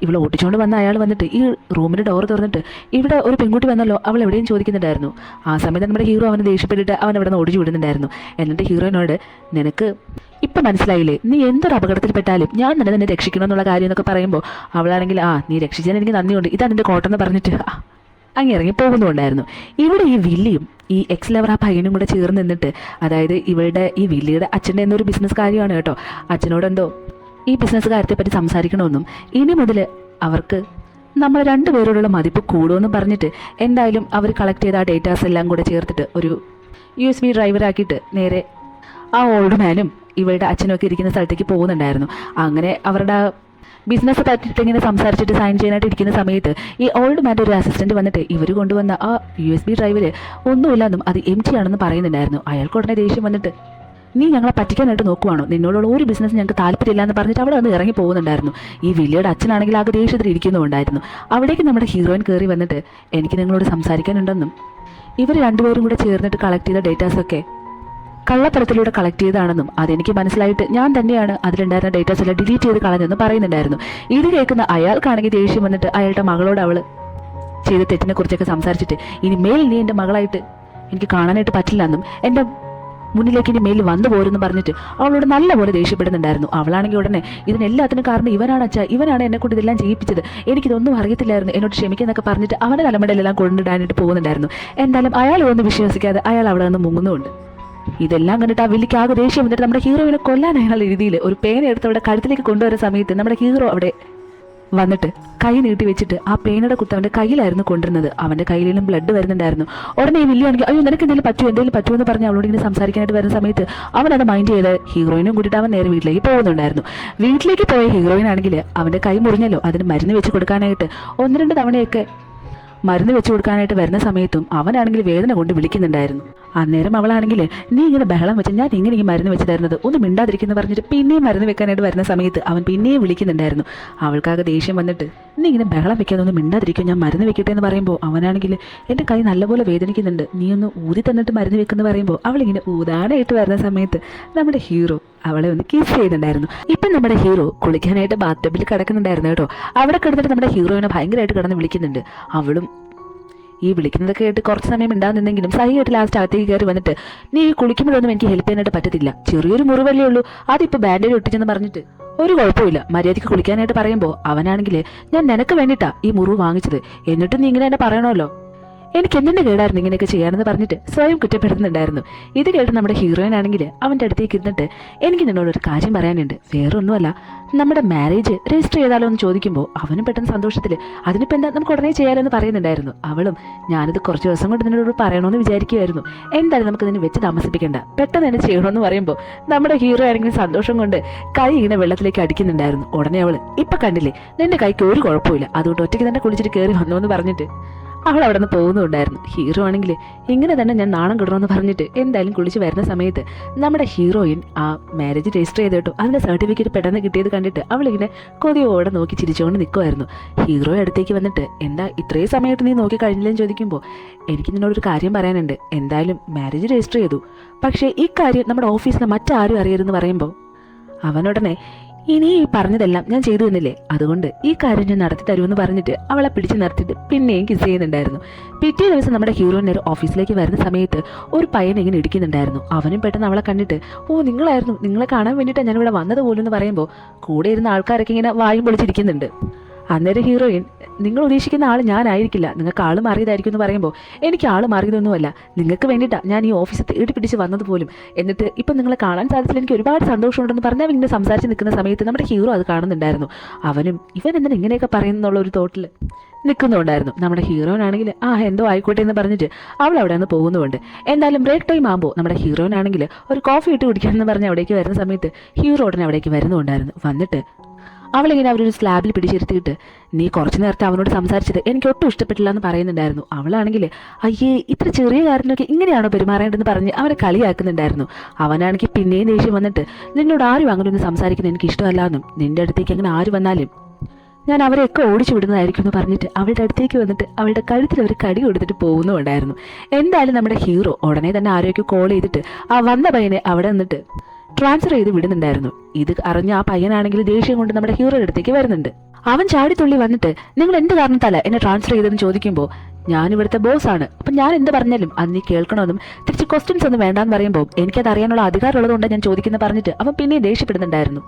ഇവളെ ഓടിച്ചുകൊണ്ട് വന്ന അയാൾ വന്നിട്ട് ഈ റൂമിൻ്റെ ഡോർ തുറന്നിട്ട് ഇവിടെ ഒരു പെൺകുട്ടി വന്നല്ലോ, അവൾ എവിടെയും ചോദിക്കുന്നുണ്ടായിരുന്നു. ആ സമയത്ത് നമ്മുടെ ഹീറോ അവനെ ദേഷ്യപ്പെട്ടിട്ട് അവൻ അവിടെ നിന്ന് ഓടിച്ചു വിടുന്നുണ്ടായിരുന്നു. എന്നിട്ട് ഹീറോയിനോട് നിനക്ക് ഇപ്പം മനസ്സിലായില്ലേ, നീ എന്തൊരു അപകടത്തിൽപ്പെട്ടാലും ഞാൻ നിന്നെ രക്ഷിക്കണം എന്നുള്ള കാര്യം എന്നൊക്കെ പറയുമ്പോൾ അവളാണെങ്കിൽ നീ രക്ഷിച്ചതിന് എനിക്ക് നന്ദിയുണ്ട്, ഇതാണ് എൻ്റെ കോട്ടെന്ന് പറഞ്ഞിട്ട് അങ്ങ് ഇറങ്ങി പോകുന്നുണ്ടായിരുന്നു. ഇവിടെ ഈ വില്ലിയും ഈ എക്സ് ലവർ ആ പയ്യനും കൂടെ ചേർന്ന് നിന്നിട്ട്, അതായത് ഇവളുടെ ഈ വില്ലിയുടെ അച്ഛൻ്റെ എന്നൊരു ബിസിനസ് കാര്യമാണ് കേട്ടോ, അച്ഛനോടെന്തോ ഈ ബിസിനസ് കാര്യത്തെപ്പറ്റി സംസാരിക്കണമെന്നും ഇനി മുതൽ അവർക്ക് നമ്മൾ രണ്ടുപേരോടുള്ള മതിപ്പ് കൂടുമെന്നും പറഞ്ഞിട്ട് എന്തായാലും അവർ കളക്ട് ചെയ്ത ആ ഡേറ്റാസ് എല്ലാം കൂടെ ചേർത്തിട്ട് ഒരു USB ഡ്രൈവറാക്കിയിട്ട് നേരെ ആ ഓൾഡ് മാനും ഇവളുടെ അച്ഛനൊക്കെ ഇരിക്കുന്ന സ്ഥലത്തേക്ക് പോകുന്നുണ്ടായിരുന്നു. അങ്ങനെ അവരുടെ ബിസിനസ് പറ്റിയിട്ട് ഇങ്ങനെ സംസാരിച്ചിട്ട് സൈൻ ചെയ്യാനായിട്ട് ഇരിക്കുന്ന സമയത്ത് ഈ ഓൾഡ് മാൻ്റെ ഒരു അസിസ്റ്റന്റ് വന്നിട്ട് ഇവർ കൊണ്ടുവന്ന ആ USB ഡ്രൈവിൽ ഒന്നുമില്ലെന്നും അത് empty ആണെന്ന് പറയുന്നുണ്ടായിരുന്നു. അയാൾക്ക് ഉടനെ ദേഷ്യം വന്നിട്ട്, നീ ഞങ്ങളെ പറ്റിക്കാനായിട്ട് നോക്കുവാണോ? നിന്നോടുള്ള ഒരു ബിസിനസ് ഞങ്ങൾക്ക് താല്പര്യമില്ല എന്ന് പറഞ്ഞിട്ട് അവിടെ വന്ന് ഇറങ്ങി പോകുന്നുണ്ടായിരുന്നു. ഈ വില്ലിയുടെ അച്ഛനാണെങ്കിൽ ആകെ ദേഷ്യത്തിൽ ഇരിക്കുന്നുണ്ടായിരുന്നു. അവിടേക്ക് നമ്മുടെ ഹീറോയിൻ കയറി വന്നിട്ട്, എനിക്ക് നിങ്ങളോട് സംസാരിക്കാനുണ്ടെന്നും ഇവർ രണ്ടുപേരും കൂടെ ചേർന്നിട്ട് കളക്ട് ചെയ്ത ഡേറ്റാസൊക്കെ കള്ളത്തരത്തിലൂടെ കളക്ട് ചെയ്തതാണെന്നും അതെനിക്ക് മനസ്സിലായിട്ട് ഞാൻ തന്നെയാണ് അതിലുണ്ടായിരുന്ന ഡേറ്റാസ് എല്ലാം ഡിലീറ്റ് ചെയ്ത് കളഞ്ഞെന്ന് പറയുന്നുണ്ടായിരുന്നു. ഇത് കേൾക്കുന്ന അയാൾക്കാണെങ്കിൽ ദേഷ്യം വന്നിട്ട് അയാളുടെ മകളോട് അവൾ ചെയ്ത തെറ്റിനെ കുറിച്ചൊക്കെ സംസാരിച്ചിട്ട്, ഇനി മേൽ നീ എൻ്റെ മകളായിട്ട് എനിക്ക് കാണാനായിട്ട് പറ്റില്ല എന്നും എൻ്റെ മുന്നിലേക്ക് ഇനി മേലിൽ വന്നു പോരെന്ന് പറഞ്ഞിട്ട് അവളോട് നല്ലപോലെ ദേഷ്യപ്പെടുന്നുണ്ടായിരുന്നു. അവളാണെങ്കിൽ ഉടനെ ഇതിനെല്ലാത്തിനും കാരണം ഇവനാണ് അച്ഛാ, ഇവനാണ് എന്നെ കൊണ്ട് ഇതെല്ലാം ചെയ്യിപ്പിച്ചത്, എനിക്കിതൊന്നും അറിയത്തില്ലായിരുന്നു, എന്നോട് ക്ഷമിക്കുന്നൊക്കെ പറഞ്ഞിട്ട് അവൻ്റെ തലമുടലെല്ലാം കൊണ്ടിടാനായിട്ട് പോകുന്നുണ്ടായിരുന്നു. എന്തായാലും അയാൾ ഒന്നും വിശ്വസിക്കാതെ അയാൾ അവിടെ നിന്ന് മുങ്ങുന്നുമുണ്ട്. ഇതെല്ലാം കണ്ടിട്ട് ആ വില്ലിക്ക് ആകെ ദേഷ്യം വന്നിട്ട് നമ്മുടെ ഹീറോയിനെ കൊല്ലാനായുള്ള രീതിയിൽ ഒരു പേന എടുത്ത് അവിടെ കഴുത്തിലേക്ക് കൊണ്ടുവരുന്ന സമയത്ത് നമ്മുടെ ഹീറോ അവിടെ വന്നിട്ട് കൈ നീട്ടി വെച്ചിട്ട് ആ പേനയുടെ കുത്ത് അവൻ്റെ കയ്യിലായിരുന്നു കൊണ്ടിരുന്നത്. അവൻ്റെ കയ്യിലും ബ്ലഡ് വരുന്നുണ്ടായിരുന്നു. ഉടനെ ഈ വില്ലിയാണെങ്കിൽ അയ്യോ നിനക്ക് എന്തെങ്കിലും പറ്റുമോ എന്ന് പറഞ്ഞ് അവളോട് ഇങ്ങനെ സംസാരിക്കാനായിട്ട് വരുന്ന സമയത്ത് അവനത് മൈൻഡ് ചെയ്ത് ഹീറോയിനും കൂട്ടിയിട്ട് അവൻ നേരെ വീട്ടിലേക്ക് പോകുന്നുണ്ടായിരുന്നു. വീട്ടിലേക്ക് പോയ ഹീറോയിനാണെങ്കിൽ അവൻ്റെ കൈ മുറിഞ്ഞല്ലോ, അതിന് മരുന്ന് വെച്ച് കൊടുക്കാനായിട്ട് 1-2 തവണയൊക്കെ മരുന്ന് വെച്ച് കൊടുക്കാനായിട്ട് വരുന്ന സമയത്തും അവനാണെങ്കിൽ വേദന കൊണ്ട് വിളിക്കുന്നുണ്ടായിരുന്നു. അന്നേരം അവളാണെങ്കിൽ നീ ഇങ്ങനെ ബഹളം വെച്ച് ഞാൻ ഇങ്ങനെ ഈ മരുന്ന് വെച്ച് തരുന്നത് ഒന്ന് മിണ്ടാതിരിക്കുന്നു പറഞ്ഞിട്ട് പിന്നെയും മരുന്ന് വെക്കാനായിട്ട് വരുന്ന സമയത്ത് അവൻ പിന്നെയും വിളിക്കുന്നുണ്ടായിരുന്നു. അവൾക്കാകെ ദേഷ്യം വന്നിട്ട് നീ ഇങ്ങനെ ബഹളം വെക്കാതെ ഒന്ന് മിണ്ടാതിരിക്കും, ഞാൻ മരുന്ന് വെക്കട്ടെ എന്ന് പറയുമ്പോൾ അവനാണെങ്കിൽ എൻ്റെ കൈ നല്ലപോലെ വേദനിക്കുന്നുണ്ട്, നീ ഒന്ന് ഊതി തന്നിട്ട് മരുന്ന് വെക്കുന്നു പറയുമ്പോൾ അവളിങ്ങനെ ഊതാനായിട്ട് വരുന്ന സമയത്ത് നമ്മുടെ ഹീറോ അവളെ ഒന്ന് കിസ് ചെയ്യുന്നുണ്ടായിരുന്നു. ഇപ്പം നമ്മുടെ ഹീറോ കുളിക്കാനായിട്ട് ബാത്ടബിൽ കിടക്കുന്നുണ്ടായിരുന്നു കേട്ടോ. അവിടെ കിടന്നിട്ട് നമ്മുടെ ഹീറോയിനെ ഭയങ്കരമായിട്ട് കിടന്ന് വിളിക്കുന്നുണ്ട്. അവളും ഈ വിളിക്കുന്നതൊക്കെ ആയിട്ട് കുറച്ച് സമയം ഉണ്ടാകുന്നെങ്കിലും സഹിയായിട്ട് ലാസ്റ്റ് അകത്തേക്ക് കയറി വന്നിട്ട് നീ കുളിക്കുമ്പോഴൊന്നും എനിക്ക് ഹെൽപ്പ് ചെയ്യാനായിട്ട് പറ്റത്തില്ല, ചെറിയൊരു മുറിവല്ലേ ഉള്ളൂ, അതിപ്പോൾ ബാൻഡേജ് ഒട്ടിച്ചെന്ന് പറഞ്ഞിട്ട് ഒരു കുഴപ്പമില്ല, മര്യാദയ്ക്ക് കുളിക്കാനായിട്ട് പറയുമ്പോൾ അവനാണെങ്കിൽ ഞാൻ നിനക്ക് വേണ്ടിയിട്ടാ ഈ മുറിവ് വാങ്ങിച്ചത്, എന്നിട്ടും നീ ഇങ്ങനെ എന്നെ പറയണമല്ലോ, എനിക്ക് എന്തിൻ്റെ കേടായിരുന്നു ഇങ്ങനെയൊക്കെ ചെയ്യാനെന്ന് പറഞ്ഞിട്ട് സ്വയം കുറ്റപ്പെടുത്തുന്നുണ്ടായിരുന്നു. ഇത് കേട്ട് നമ്മുടെ ഹീറോയിൻ ആണെങ്കിൽ അവൻ്റെ അടുത്തേക്ക് ഇരുന്നിട്ട് എനിക്ക് നിന്നോടൊരു കാര്യം പറയാനുണ്ട്, വേറൊന്നുമല്ല, നമ്മുടെ മാരേജ് രജിസ്റ്റർ ചെയ്താലോ എന്ന് ചോദിക്കുമ്പോൾ അവനും പെട്ടെന്ന് സന്തോഷത്തിൽ അതിനിപ്പോൾ എന്താ നമുക്ക് ഉടനെ ചെയ്യാലോ എന്ന് പറയുന്നുണ്ടായിരുന്നു. അവളും ഞാനിത് കുറച്ച് ദിവസം കൊണ്ട് നിന്നോട് പറയണമെന്ന് വിചാരിക്കുമായിരുന്നു, എന്തായാലും നമുക്ക് ഇതിന് വെച്ച് താമസിപ്പിക്കേണ്ട, പെട്ടെന്ന് തന്നെ ചെയ്യണമെന്ന് പറയുമ്പോൾ നമ്മുടെ ഹീറോ ആണെങ്കിൽ സന്തോഷം കൊണ്ട് കൈ ഇങ്ങനെ വെള്ളത്തിലേക്ക് അടിക്കുന്നുണ്ടായിരുന്നു. ഉടനെ അവൾ ഇപ്പം കണ്ടില്ലേ നിന്റെ കൈക്ക് ഒരു കുഴപ്പമില്ല, അതുകൊണ്ട് ഒറ്റയ്ക്ക് തന്നെ കുളിച്ചിട്ട് കയറി വന്നു എന്ന് പറഞ്ഞിട്ട് അവൾ അവിടെ നിന്ന് പോകുന്നുണ്ടായിരുന്നു. ഹീറോ ആണെങ്കിൽ ഇങ്ങനെ തന്നെ ഞാൻ നാണം കിടണമെന്ന് പറഞ്ഞിട്ട് എന്തായാലും കുളിച്ച് വരുന്ന സമയത്ത് നമ്മുടെ ഹീറോയിൻ ആ മാരേജ് രജിസ്റ്റർ ചെയ്ത് കേട്ടോ അതിൻ്റെ സർട്ടിഫിക്കറ്റ് പെട്ടെന്ന് കിട്ടിയത് കണ്ടിട്ട് അവളിങ്ങനെ കൊതിയോടെ നോക്കി ചിരിച്ചുകൊണ്ട് നിൽക്കുമായിരുന്നു. ഹീറോ അടുത്തേക്ക് വന്നിട്ട് എന്താ ഇത്രയും സമയത്ത് നീ നോക്കി കഴിഞ്ഞില്ലെന്ന് ചോദിക്കുമ്പോൾ എനിക്ക് നിന്നോടൊരു കാര്യം പറയാനുണ്ട്, എന്തായാലും മാരേജ് രജിസ്റ്റർ ചെയ്തു, പക്ഷേ ഈ കാര്യം നമ്മുടെ ഓഫീസിലെ മറ്റാരും അറിയരുതെന്ന് പറയുമ്പോൾ അവനുടനെ ഇനി ഈ പറഞ്ഞതെല്ലാം ഞാൻ ചെയ്തു തന്നില്ലേ, അതുകൊണ്ട് ഈ കാര്യം ഞാൻ നടത്തി തരുമെന്ന് പറഞ്ഞിട്ട് അവളെ പിടിച്ച് നിർത്തിയിട്ട് പിന്നെയും കിസ് ചെയ്യുന്നുണ്ടായിരുന്നു. പിറ്റേ ദിവസം നമ്മുടെ ഹീറോ നേരെ ഓഫീസിലേക്ക് വരുന്ന സമയത്ത് ഒരു പയ്യൻ ഇങ്ങനെ ഇടിക്കുന്നുണ്ടായിരുന്നു. അവനും പെട്ടെന്ന് അവളെ കണ്ടിട്ട് നിങ്ങളായിരുന്നു, നിങ്ങളെ കാണാൻ വേണ്ടിയിട്ടാണ് ഞാനിവിടെ വന്നത് പോലും എന്ന് പറയുമ്പോൾ കൂടെ ഇരുന്ന ആൾക്കാരൊക്കെ ഇങ്ങനെ വായും പൊളിച്ചിരിക്കുന്നുണ്ട്. അന്നേരം ഹീറോയിൻ നിങ്ങൾ ഉദ്ദേശിക്കുന്ന ആൾ ഞാനായിരിക്കില്ല, നിങ്ങൾക്ക് ആൾ മാറിയതായിരിക്കും എന്ന് പറയുമ്പോൾ എനിക്ക് ആൾ മാറിയതൊന്നുമല്ല, നിങ്ങൾക്ക് വേണ്ടിയിട്ടാണ് ഞാൻ ഈ ഓഫീസിൽ തേടി പിടിച്ച് വന്നത് പോലും, എന്നിട്ട് ഇപ്പം നിങ്ങളെ കാണാൻ സാധിച്ചില്ല, എനിക്ക് ഒരുപാട് സന്തോഷമുണ്ടെന്ന് പറഞ്ഞാൽ ഇങ്ങനെ സംസാരിച്ച് നിൽക്കുന്ന സമയത്ത് നമ്മുടെ ഹീറോ അത് കാണുന്നുണ്ടായിരുന്നു. അവനും ഇവൻ എന്തിനാ ഇങ്ങനെയൊക്കെ പറയുന്നുള്ള ഒരു തോട്ടിൽ നിൽക്കുന്നുണ്ടായിരുന്നു. നമ്മുടെ ഹീറോയിനാണെങ്കിൽ എന്തോ ആയിക്കോട്ടെ എന്ന് പറഞ്ഞിട്ട് അവൾ അവിടെ നിന്ന് പോകുന്നുണ്ട്. എന്തായാലും ബ്രേക്ക് ടൈം ആകുമ്പോൾ നമ്മുടെ ഹീറോയിനാണെങ്കിൽ ഒരു കോഫി ഇട്ട് കുടിക്കാമെന്ന് പറഞ്ഞ് അവിടേക്ക് വരുന്ന സമയത്ത് ഹീറോ ഉടനെ അവിടേക്ക് വരുന്നുണ്ടായിരുന്നു. വന്നിട്ട് അവളിങ്ങനെ അവരൊരു സ്ലാബിൽ പിടിച്ചിരുത്തിയിട്ട് നീ കുറച്ച് നേരത്തെ അവനോട് സംസാരിച്ചത് എനിക്ക് ഒട്ടും ഇഷ്ടപ്പെട്ടില്ല എന്ന് പറയുന്നുണ്ടായിരുന്നു. അവളാണെങ്കിൽ അയ്യേ ഇത്ര ചെറിയ കാര്യങ്ങളൊക്കെ ഇങ്ങനെയാണോ പെരുമാറേണ്ടതെന്ന് പറഞ്ഞ് അവനെ കളിയാക്കുന്നുണ്ടായിരുന്നു. അവനാണെങ്കിൽ പിന്നെയും ദേഷ്യം വന്നിട്ട് നിന്നോട് ആരും അങ്ങനെ ഒന്ന് സംസാരിക്കുന്നത് എനിക്ക് ഇഷ്ടമല്ല എന്നും നിന്റെ അടുത്തേക്ക് അങ്ങനെ ആര് വന്നാലും ഞാൻ അവരെയൊക്കെ ഓടിച്ചു വിടുന്നതായിരിക്കും എന്ന് പറഞ്ഞിട്ട് അവളുടെ അടുത്തേക്ക് വന്നിട്ട് അവളുടെ കഴുത്തിൽ ഒരു കടി കൊടുത്തിട്ട് പോകുന്നുണ്ടായിരുന്നു. എന്തായാലും നമ്മുടെ ഹീറോ ഉടനെ തന്നെ ആരോഗ്യം കോൾ ചെയ്തിട്ട് ആ വന്ന പയ്യനെ അവിടെ നിന്നിട്ട് ട്രാൻസ്ഫർ ചെയ്ത് വിടുന്നുണ്ടായിരുന്നു. ഇത് അറിഞ്ഞ ആ പയ്യനാണെങ്കിൽ ദേഷ്യം കൊണ്ട് നമ്മുടെ ഹീറോയുടെ അടുത്തേക്ക് വരുന്നുണ്ട്. അവൻ ചാടിത്തുള്ളി വന്നിട്ട് നിങ്ങൾ എന്ത് കാരണത്താല എന്നെ ട്രാൻസ്ഫർ ചെയ്തെന്ന് ചോദിക്കുമ്പോൾ ഞാൻ ഇവിടുത്തെ ബോസാണ്, അപ്പം ഞാൻ എന്ത് പറഞ്ഞാലും അത് നീ കേൾക്കണമെന്നും തിരിച്ച് ക്വസ്റ്റ്യൻസ് ഒന്നും വേണ്ടാന്ന് പറയുമ്പോൾ എനിക്കത് അറിയാനുള്ള അധികാരമുള്ളതുകൊണ്ട് ഞാൻ ചോദിക്കുന്ന പറഞ്ഞിട്ട് അവൻ പിന്നെയും ദേഷ്യപ്പെടുന്നുണ്ടായിരുന്നു.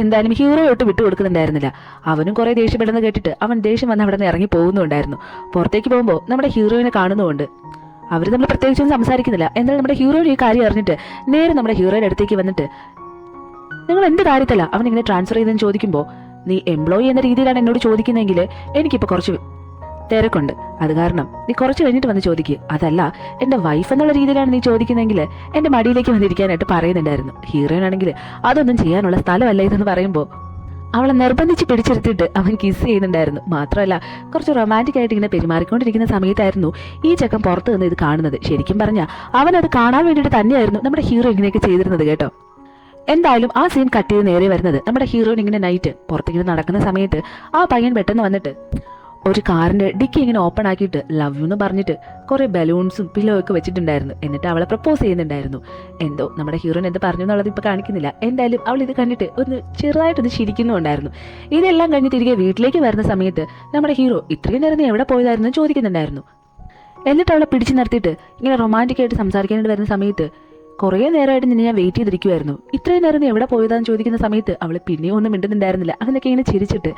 എന്തായാലും ഹീറോയോട്ട് വിട്ടുകൊടുക്കുന്നുണ്ടായിരുന്നില്ല. അവനും കുറെ ദേഷ്യപ്പെടുന്നത് കേട്ടിട്ട് അവൻ ദേഷ്യം വന്ന് അവിടെ നിന്ന് ഇറങ്ങി പോകുന്നുണ്ടായിരുന്നു. പുറത്തേക്ക് പോകുമ്പോൾ നമ്മുടെ ഹീറോയിനെ കാണുന്നുമുണ്ട്. അവർ നമ്മൾ പ്രത്യേകിച്ചൊന്നും സംസാരിക്കുന്നില്ല. എന്നാൽ നമ്മുടെ ഹീറോയുടെ ഈ കാര്യം അറിഞ്ഞിട്ട് നേരെ നമ്മുടെ ഹീറോയുടെ അടുത്തേക്ക് വന്നിട്ട് നിങ്ങൾ എന്ത് കാര്യത്തില്ല അവൻ ഇങ്ങനെ ട്രാൻസ്ഫർ ചെയ്തെന്ന് ചോദിക്കുമ്പോൾ നീ എംപ്ലോയി എന്ന രീതിയിലാണ് എന്നോട് ചോദിക്കുന്നതെങ്കിൽ എനിക്കിപ്പോൾ കുറച്ച് തിരക്കുണ്ട്, അത് കാരണം നീ കുറച്ച് കഴിഞ്ഞിട്ട് വന്ന് ചോദിക്കുക, അതല്ല എൻ്റെ വൈഫ് എന്നുള്ള രീതിയിലാണ് നീ ചോദിക്കുന്നതെങ്കിൽ എൻ്റെ മടിയിലേക്ക് വന്നിരിക്കാനായിട്ട് പറയുന്നുണ്ടായിരുന്നു. ഹീറോയിനാണെങ്കിൽ അതൊന്നും ചെയ്യാനുള്ള സ്ഥലമല്ല ഇതെന്ന് പറയുമ്പോൾ അവളെ നിർബന്ധിച്ച് പിടിച്ചെടുത്തിട്ട് അവൻ കിസ് ചെയ്യുന്നുണ്ടായിരുന്നു. മാത്രമല്ല കുറച്ച് റൊമാൻറ്റിക് ആയിട്ട് ഇങ്ങനെ പെരുമാറിക്കൊണ്ടിരിക്കുന്ന സമയത്തായിരുന്നു ഈ ചെക്കൻ പുറത്ത് നിന്ന് ഇത് കാണുന്നത്. ശരിക്കും പറഞ്ഞാൽ അവനത് കാണാൻ വേണ്ടിയിട്ട് തന്നെയായിരുന്നു നമ്മുടെ ഹീറോ ഇങ്ങനെയൊക്കെ ചെയ്തിരുന്നത് കേട്ടോ. എന്തായാലും ആ സീൻ കട്ട് ചെയ്ത് നേരെ വരുന്നത് നമ്മുടെ ഹീറോയിൻ ഇങ്ങനെ നൈറ്റ് പുറത്തേക്ക് നടക്കുന്ന സമയത്ത് ആ പയ്യൻ പെട്ടെന്ന് വന്നിട്ട് ഒരു കാറിന്റെ ഡിക്കി ഇങ്ങനെ ഓപ്പൺ ആക്കിയിട്ട് ലവ് യു എന്ന് പറഞ്ഞിട്ട് കുറെ ബലൂൺസും പില്ലോ ഒക്കെ വെച്ചിട്ടുണ്ടായിരുന്നു. എന്നിട്ട് അവളെ പ്രപ്പോസ് ചെയ്യുന്നുണ്ടായിരുന്നു. എന്തോ നമ്മുടെ ഹീറോയിൻ എന്ത് പറഞ്ഞു എന്നുള്ളത് ഇപ്പൊ കാണിക്കുന്നില്ല. എന്തായാലും അവൾ ഇത് കണ്ടിട്ട് ഒന്ന് ചെറുതായിട്ടൊന്ന് ചിരിക്കുന്നുണ്ടായിരുന്നു. ഇതെല്ലാം കഴിഞ്ഞ് തിരികെ വീട്ടിലേക്ക് വരുന്ന സമയത്ത് നമ്മുടെ ഹീറോ ഇത്രയും നേരം നീ എവിടെ പോയതായിരുന്നു ചോദിക്കുന്നുണ്ടായിരുന്നു. എന്നിട്ട് അവളെ പിടിച്ചു നിർത്തിയിട്ട് ഇങ്ങനെ റൊമാൻറ്റിക് ആയിട്ട് സംസാരിക്കാനായിട്ട് വരുന്ന സമയത്ത് കുറേ നേരമായിട്ട് നിന്നെ ഞാൻ വെയിറ്റ് ചെയ്തിരിക്കുമായിരുന്നു, ഇത്രയും നേരം നീ എവിടെ പോയതാന്ന് ചോദിക്കുന്ന സമയത്ത് അവൾ പിന്നെയും ഒന്നും മിണ്ടുന്നുണ്ടായിരുന്നില്ല. അതിനൊക്കെ ഇങ്ങനെ ചിരിച്ചിട്ട്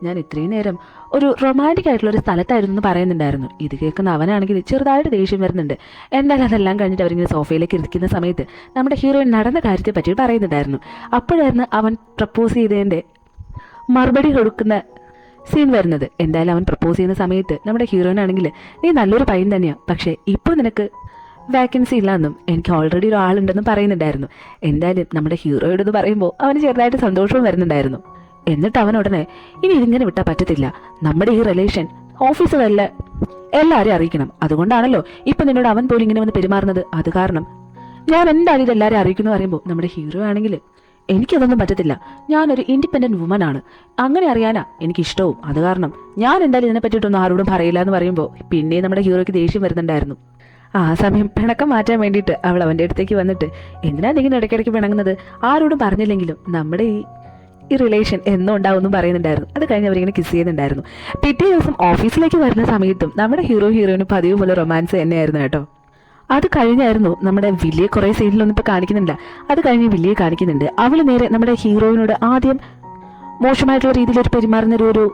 ഞാൻ ഇത്രയും നേരം ഒരു റൊമാൻറ്റിക് ആയിട്ടുള്ള ഒരു സ്ഥലത്തായിരുന്നു എന്ന് പറയുന്നുണ്ടായിരുന്നു. ഇത് കേൾക്കുന്ന അവനാണെങ്കിൽ ചെറുതായിട്ട് ദേഷ്യം വരുന്നുണ്ട്. എന്തായാലും അതെല്ലാം കഴിഞ്ഞിട്ട് അവരിങ്ങനെ സോഫയിലേക്ക് ഇരിക്കുന്ന സമയത്ത് നമ്മുടെ ഹീറോയിൻ നടന്ന കാര്യത്തെ പറ്റി പറയുന്നുണ്ടായിരുന്നു. അപ്പോഴായിരുന്നു അവൻ പ്രപ്പോസ് ചെയ്തതിൻ്റെ മറുപടി കൊടുക്കുന്ന സീൻ വരുന്നത്. എന്തായാലും അവൻ പ്രപ്പോസ് ചെയ്യുന്ന സമയത്ത് നമ്മുടെ ഹീറോയിൻ ആണെങ്കിൽ നീ നല്ലൊരു പയ്യൻ തന്നെയാണ്, പക്ഷേ ഇപ്പോൾ നിനക്ക് വാക്കൻസി ഇല്ലാന്നും എനിക്ക് ഓൾറെഡി ഒരാളുണ്ടെന്നും പറയുന്നുണ്ടായിരുന്നു. എന്തായാലും നമ്മുടെ ഹീറോയോടെന്ന് പറയുമ്പോൾ അവന് ചെറുതായിട്ട് സന്തോഷവും വരുന്നുണ്ടായിരുന്നു. എന്നിട്ട് അവൻ ഉടനെ ഇനി ഇതിങ്ങനെ വിട്ടാൽ പറ്റത്തില്ല, നമ്മുടെ ഈ റിലേഷൻ ഓഫീസുകളിലെ എല്ലാവരെയും അറിയിക്കണം, അതുകൊണ്ടാണല്ലോ ഇപ്പം നിന്നോട് അവൻ പോലും ഇങ്ങനെ വന്ന് പെരുമാറുന്നത്, അത് കാരണം ഞാൻ എന്തായാലും ഇതെല്ലാവരെയും അറിയിക്കുന്നു പറയുമ്പോൾ നമ്മുടെ ഹീറോ ആണെങ്കിൽ എനിക്കതൊന്നും പറ്റത്തില്ല, ഞാനൊരു ഇൻഡിപെൻഡൻറ്റ് വുമൻ ആണ്, അങ്ങനെ അറിയാനാ എനിക്കിഷ്ടവും, അത് കാരണം ഞാൻ എന്തായാലും ഇതിനെ പറ്റിയിട്ടൊന്നും ആരോടും പറയില്ല എന്ന് പറയുമ്പോൾ പിന്നെയും നമ്മുടെ ഹീറോയ്ക്ക് ദേഷ്യം വരുന്നുണ്ടായിരുന്നു. ആ സമയം പിണക്കം മാറ്റാൻ വേണ്ടിയിട്ട് അവൾ അവൻ്റെ അടുത്തേക്ക് വന്നിട്ട് എന്തിനാ നിങ്ങൾ ഇടയ്ക്കിടയ്ക്ക് പിണങ്ങുന്നത്, ആരോടും പറഞ്ഞില്ലെങ്കിലും നമ്മുടെ ഈ റിലേഷൻ എന്നും ഉണ്ടാവുമെന്നും പറയുന്നുണ്ടായിരുന്നു. അത് കഴിഞ്ഞ് അവരിങ്ങനെ കിസ് ചെയ്യുന്നുണ്ടായിരുന്നു. പിറ്റേ ദിവസം ഓഫീസിലേക്ക് വരുന്ന സമയത്തും നമ്മുടെ ഹീറോയിനും പതിവ് പോലെ റൊമാൻസ് തന്നെയായിരുന്നു കേട്ടോ. അത് കഴിഞ്ഞായിരുന്നു നമ്മുടെ വില്ലിയെ കുറേ സീനിലൊന്നും ഇപ്പോൾ കാണിക്കുന്നില്ല. അത് കഴിഞ്ഞ് വില്ലിയെ കാണിക്കുന്നുണ്ട്. അവൾ നേരെ നമ്മുടെ ഹീറോയിനോട് ആദ്യം മോശമായിട്ടുള്ള രീതിയിൽ ഒരു പെരുമാറുന്ന ഒരു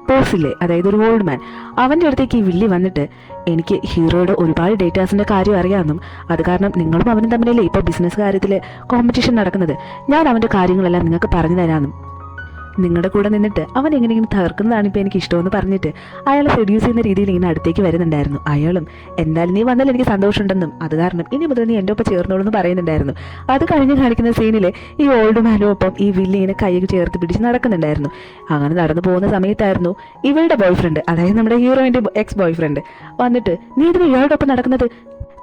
ബോസില്ലേ, അതായത് ഒരു ഓൾഡ് മാൻ, അവൻ്റെ അടുത്തേക്ക് ഈ വില്ലി വന്നിട്ട് എനിക്ക് ഹീറോയുടെ ഒരുപാട് ഡേറ്റാസിൻ്റെ കാര്യം അറിയാമെന്നും അത് കാരണം നിങ്ങളും അവനും തമ്മിലല്ലേ ഇപ്പോൾ ബിസിനസ് കാര്യത്തിൽ കോമ്പറ്റീഷൻ നടക്കുന്നത്, ഞാൻ അവൻ്റെ കാര്യങ്ങളെല്ലാം നിങ്ങൾക്ക് പറഞ്ഞു തരാമെന്നും നിങ്ങളുടെ കൂടെ നിന്നിട്ട് അവൻ എങ്ങനെയെങ്കിലും തകർക്കുന്നതാണ് ഇപ്പോൾ എനിക്ക് ഇഷ്ടമെന്ന് പറഞ്ഞിട്ട് അയാളെ സെഡ്യൂസ് ചെയ്യുന്ന രീതിയിൽ ഇങ്ങനെ അടുത്തേക്ക് വരുന്നുണ്ടായിരുന്നു. അയാളും എന്തായാലും നീ വന്നാൽ എനിക്ക് സന്തോഷമുണ്ടെന്നും അത് കാരണം ഇനി മുതൽ നീ എൻ്റെ ഒപ്പം ചേർന്നോളൂ എന്ന് പറയുന്നുണ്ടായിരുന്നു. അത് കഴിഞ്ഞ് കാണിക്കുന്ന സീനിൽ ഈ ഓൾഡ് മാനും ഒപ്പം ഈ വില്ലി ഇങ്ങനെ കൈയൊക്കെ ചേർത്ത് പിടിച്ച് നടക്കുന്നുണ്ടായിരുന്നു. അങ്ങനെ നടന്നു പോകുന്ന സമയത്തായിരുന്നു ഇവളുടെ ബോയ്ഫ്രണ്ട്, അതായത് നമ്മുടെ ഹീറോയിൻ്റെ എക്സ് ബോയ്ഫ്രണ്ട് വന്നിട്ട് നീ ഇതിന് ഇയാളുടെ ഒപ്പം നടക്കുന്നത്,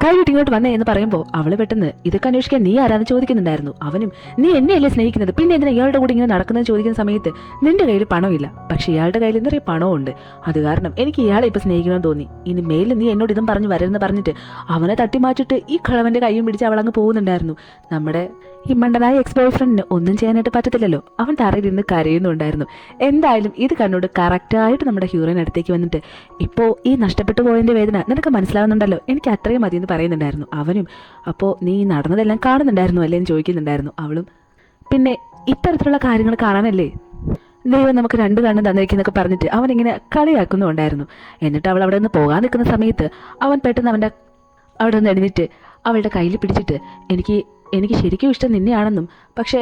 കൈ വിട്ട് ഇങ്ങോട്ട് വന്നേ എന്ന് പറയുമ്പോൾ അവള് പെട്ടെന്ന് ഇതൊക്കെ അന്വേഷിക്കാൻ നീ ആരാന്ന് ചോദിക്കുന്നുണ്ടായിരുന്നു. അവനും നീ എന്നെയല്ലേ സ്നേഹിക്കുന്നത്, പിന്നെ എന്തിനാ ഇയാളുടെ കൂടെ ഇങ്ങനെ നടക്കുന്നത് ചോദിക്കുന്ന സമയത്ത് നിന്റെ കയ്യിൽ പണമില്ല, പക്ഷെ ഇയാളുടെ കയ്യിൽ നിറയെ പണമുണ്ട്, അത് കാരണം എനിക്ക് ഇയാളെ ഇപ്പം സ്നേഹിക്കണമെന്ന് തോന്നി, ഇനി മേലിൽ നീ എന്നോട് ഇതും പറഞ്ഞ് വരരുതെന്ന് പറഞ്ഞിട്ട് അവനെ തട്ടിമാറ്റിട്ട് ഈ കളവന്റെ കൈയും പിടിച്ച് അവളങ്ങ് പോകുന്നുണ്ടായിരുന്നു. നമ്മുടെ ഈ മണ്ടനായ എക്സ് ബോയ്ഫ്രണ്ടിന് ഒന്നും ചെയ്യാനായിട്ട് പറ്റത്തില്ലല്ലോ, അവൻ തറയിലിരുന്ന് കരയുന്നുണ്ടായിരുന്നു. എന്തായാലും ഇത് കണ്ടോണ്ട് കറക്റ്റായിട്ട് നമ്മുടെ ഹീറോയിൻ അടുത്തേക്ക് വന്നിട്ട് ഇപ്പോൾ ഈ നഷ്ടപ്പെട്ടു പോയതിൻ്റെ വേദന നിനക്ക് മനസ്സിലാവുന്നുണ്ടല്ലോ, എനിക്ക് അത്രയും മതി എന്ന് പറയുന്നുണ്ടായിരുന്നു. അവനും അപ്പോൾ നീ നടന്നതെല്ലാം കാണുന്നുണ്ടായിരുന്നു അല്ലേ എന്ന് ചോദിക്കുന്നുണ്ടായിരുന്നു. അവളും പിന്നെ ഇത്തരത്തിലുള്ള കാര്യങ്ങൾ കാണാനല്ലേ ദൈവം നമുക്ക് രണ്ട് കണ്ണും തന്നിരിക്കുന്നൊക്കെ പറഞ്ഞിട്ട് അവനിങ്ങനെ കളിയാക്കുന്നുണ്ടായിരുന്നു. എന്നിട്ട് അവൾ അവിടെ നിന്ന് പോകാൻ നിൽക്കുന്ന സമയത്ത് അവൻ പെട്ടെന്ന് അവൻ്റെ അവിടെ നിന്ന് എഴുന്നേറ്റ് അവളുടെ കയ്യിൽ പിടിച്ചിട്ട് എനിക്ക് ശരിക്കും ഇഷ്ടം നിന്നെയാണെന്നും പക്ഷേ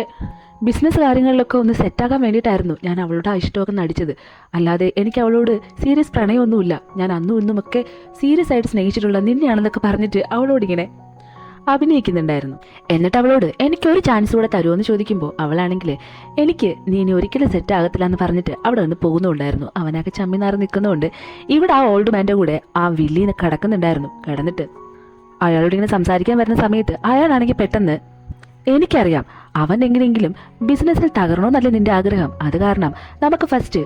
ബിസിനസ് കാര്യങ്ങളിലൊക്കെ ഒന്ന് സെറ്റാക്കാൻ വേണ്ടിയിട്ടായിരുന്നു ഞാൻ അവളോട് ആ ഇഷ്ടമൊക്കെ നടിച്ചത്, അല്ലാതെ എനിക്ക് അവളോട് സീരിയസ് പ്രണയമൊന്നുമില്ല, ഞാൻ അന്നും ഇന്നുമൊക്കെ സീരിയസ് ആയിട്ട് സ്നേഹിച്ചിട്ടുള്ള നിന്നെയാണെന്നൊക്കെ പറഞ്ഞിട്ട് അവളോടിങ്ങനെ അഭിനയിക്കുന്നുണ്ടായിരുന്നു. എന്നിട്ട് അവളോട് എനിക്കൊരു ചാൻസ് കൂടെ തരുമോ എന്ന് ചോദിക്കുമ്പോൾ അവളാണെങ്കിൽ എനിക്ക് നീ ഇനി ഒരിക്കലും സെറ്റ് ആകത്തില്ല എന്ന് പറഞ്ഞിട്ട് അവിടെ നിന്ന് പോകുന്നുണ്ടായിരുന്നു. അവനൊക്കെ ചമ്മിനാറ് നിൽക്കുന്നതുകൊണ്ട് ഇവിടെ ആ ഓൾഡ് മാൻ്റെ കൂടെ ആ വില്ലീനെ കിടക്കുന്നുണ്ടായിരുന്നു. കിടന്നിട്ട് അയാളോട് ഇങ്ങനെ സംസാരിക്കാൻ വരുന്ന സമയത്ത് അയാളാണെങ്കിൽ പെട്ടെന്ന് എനിക്കറിയാം അവൻ എങ്ങനെയെങ്കിലും ബിസിനസ്സിൽ തകരണമെന്നല്ലേ നിന്റെ ആഗ്രഹം, അത് കാരണം നമുക്ക് ഫസ്റ്റ്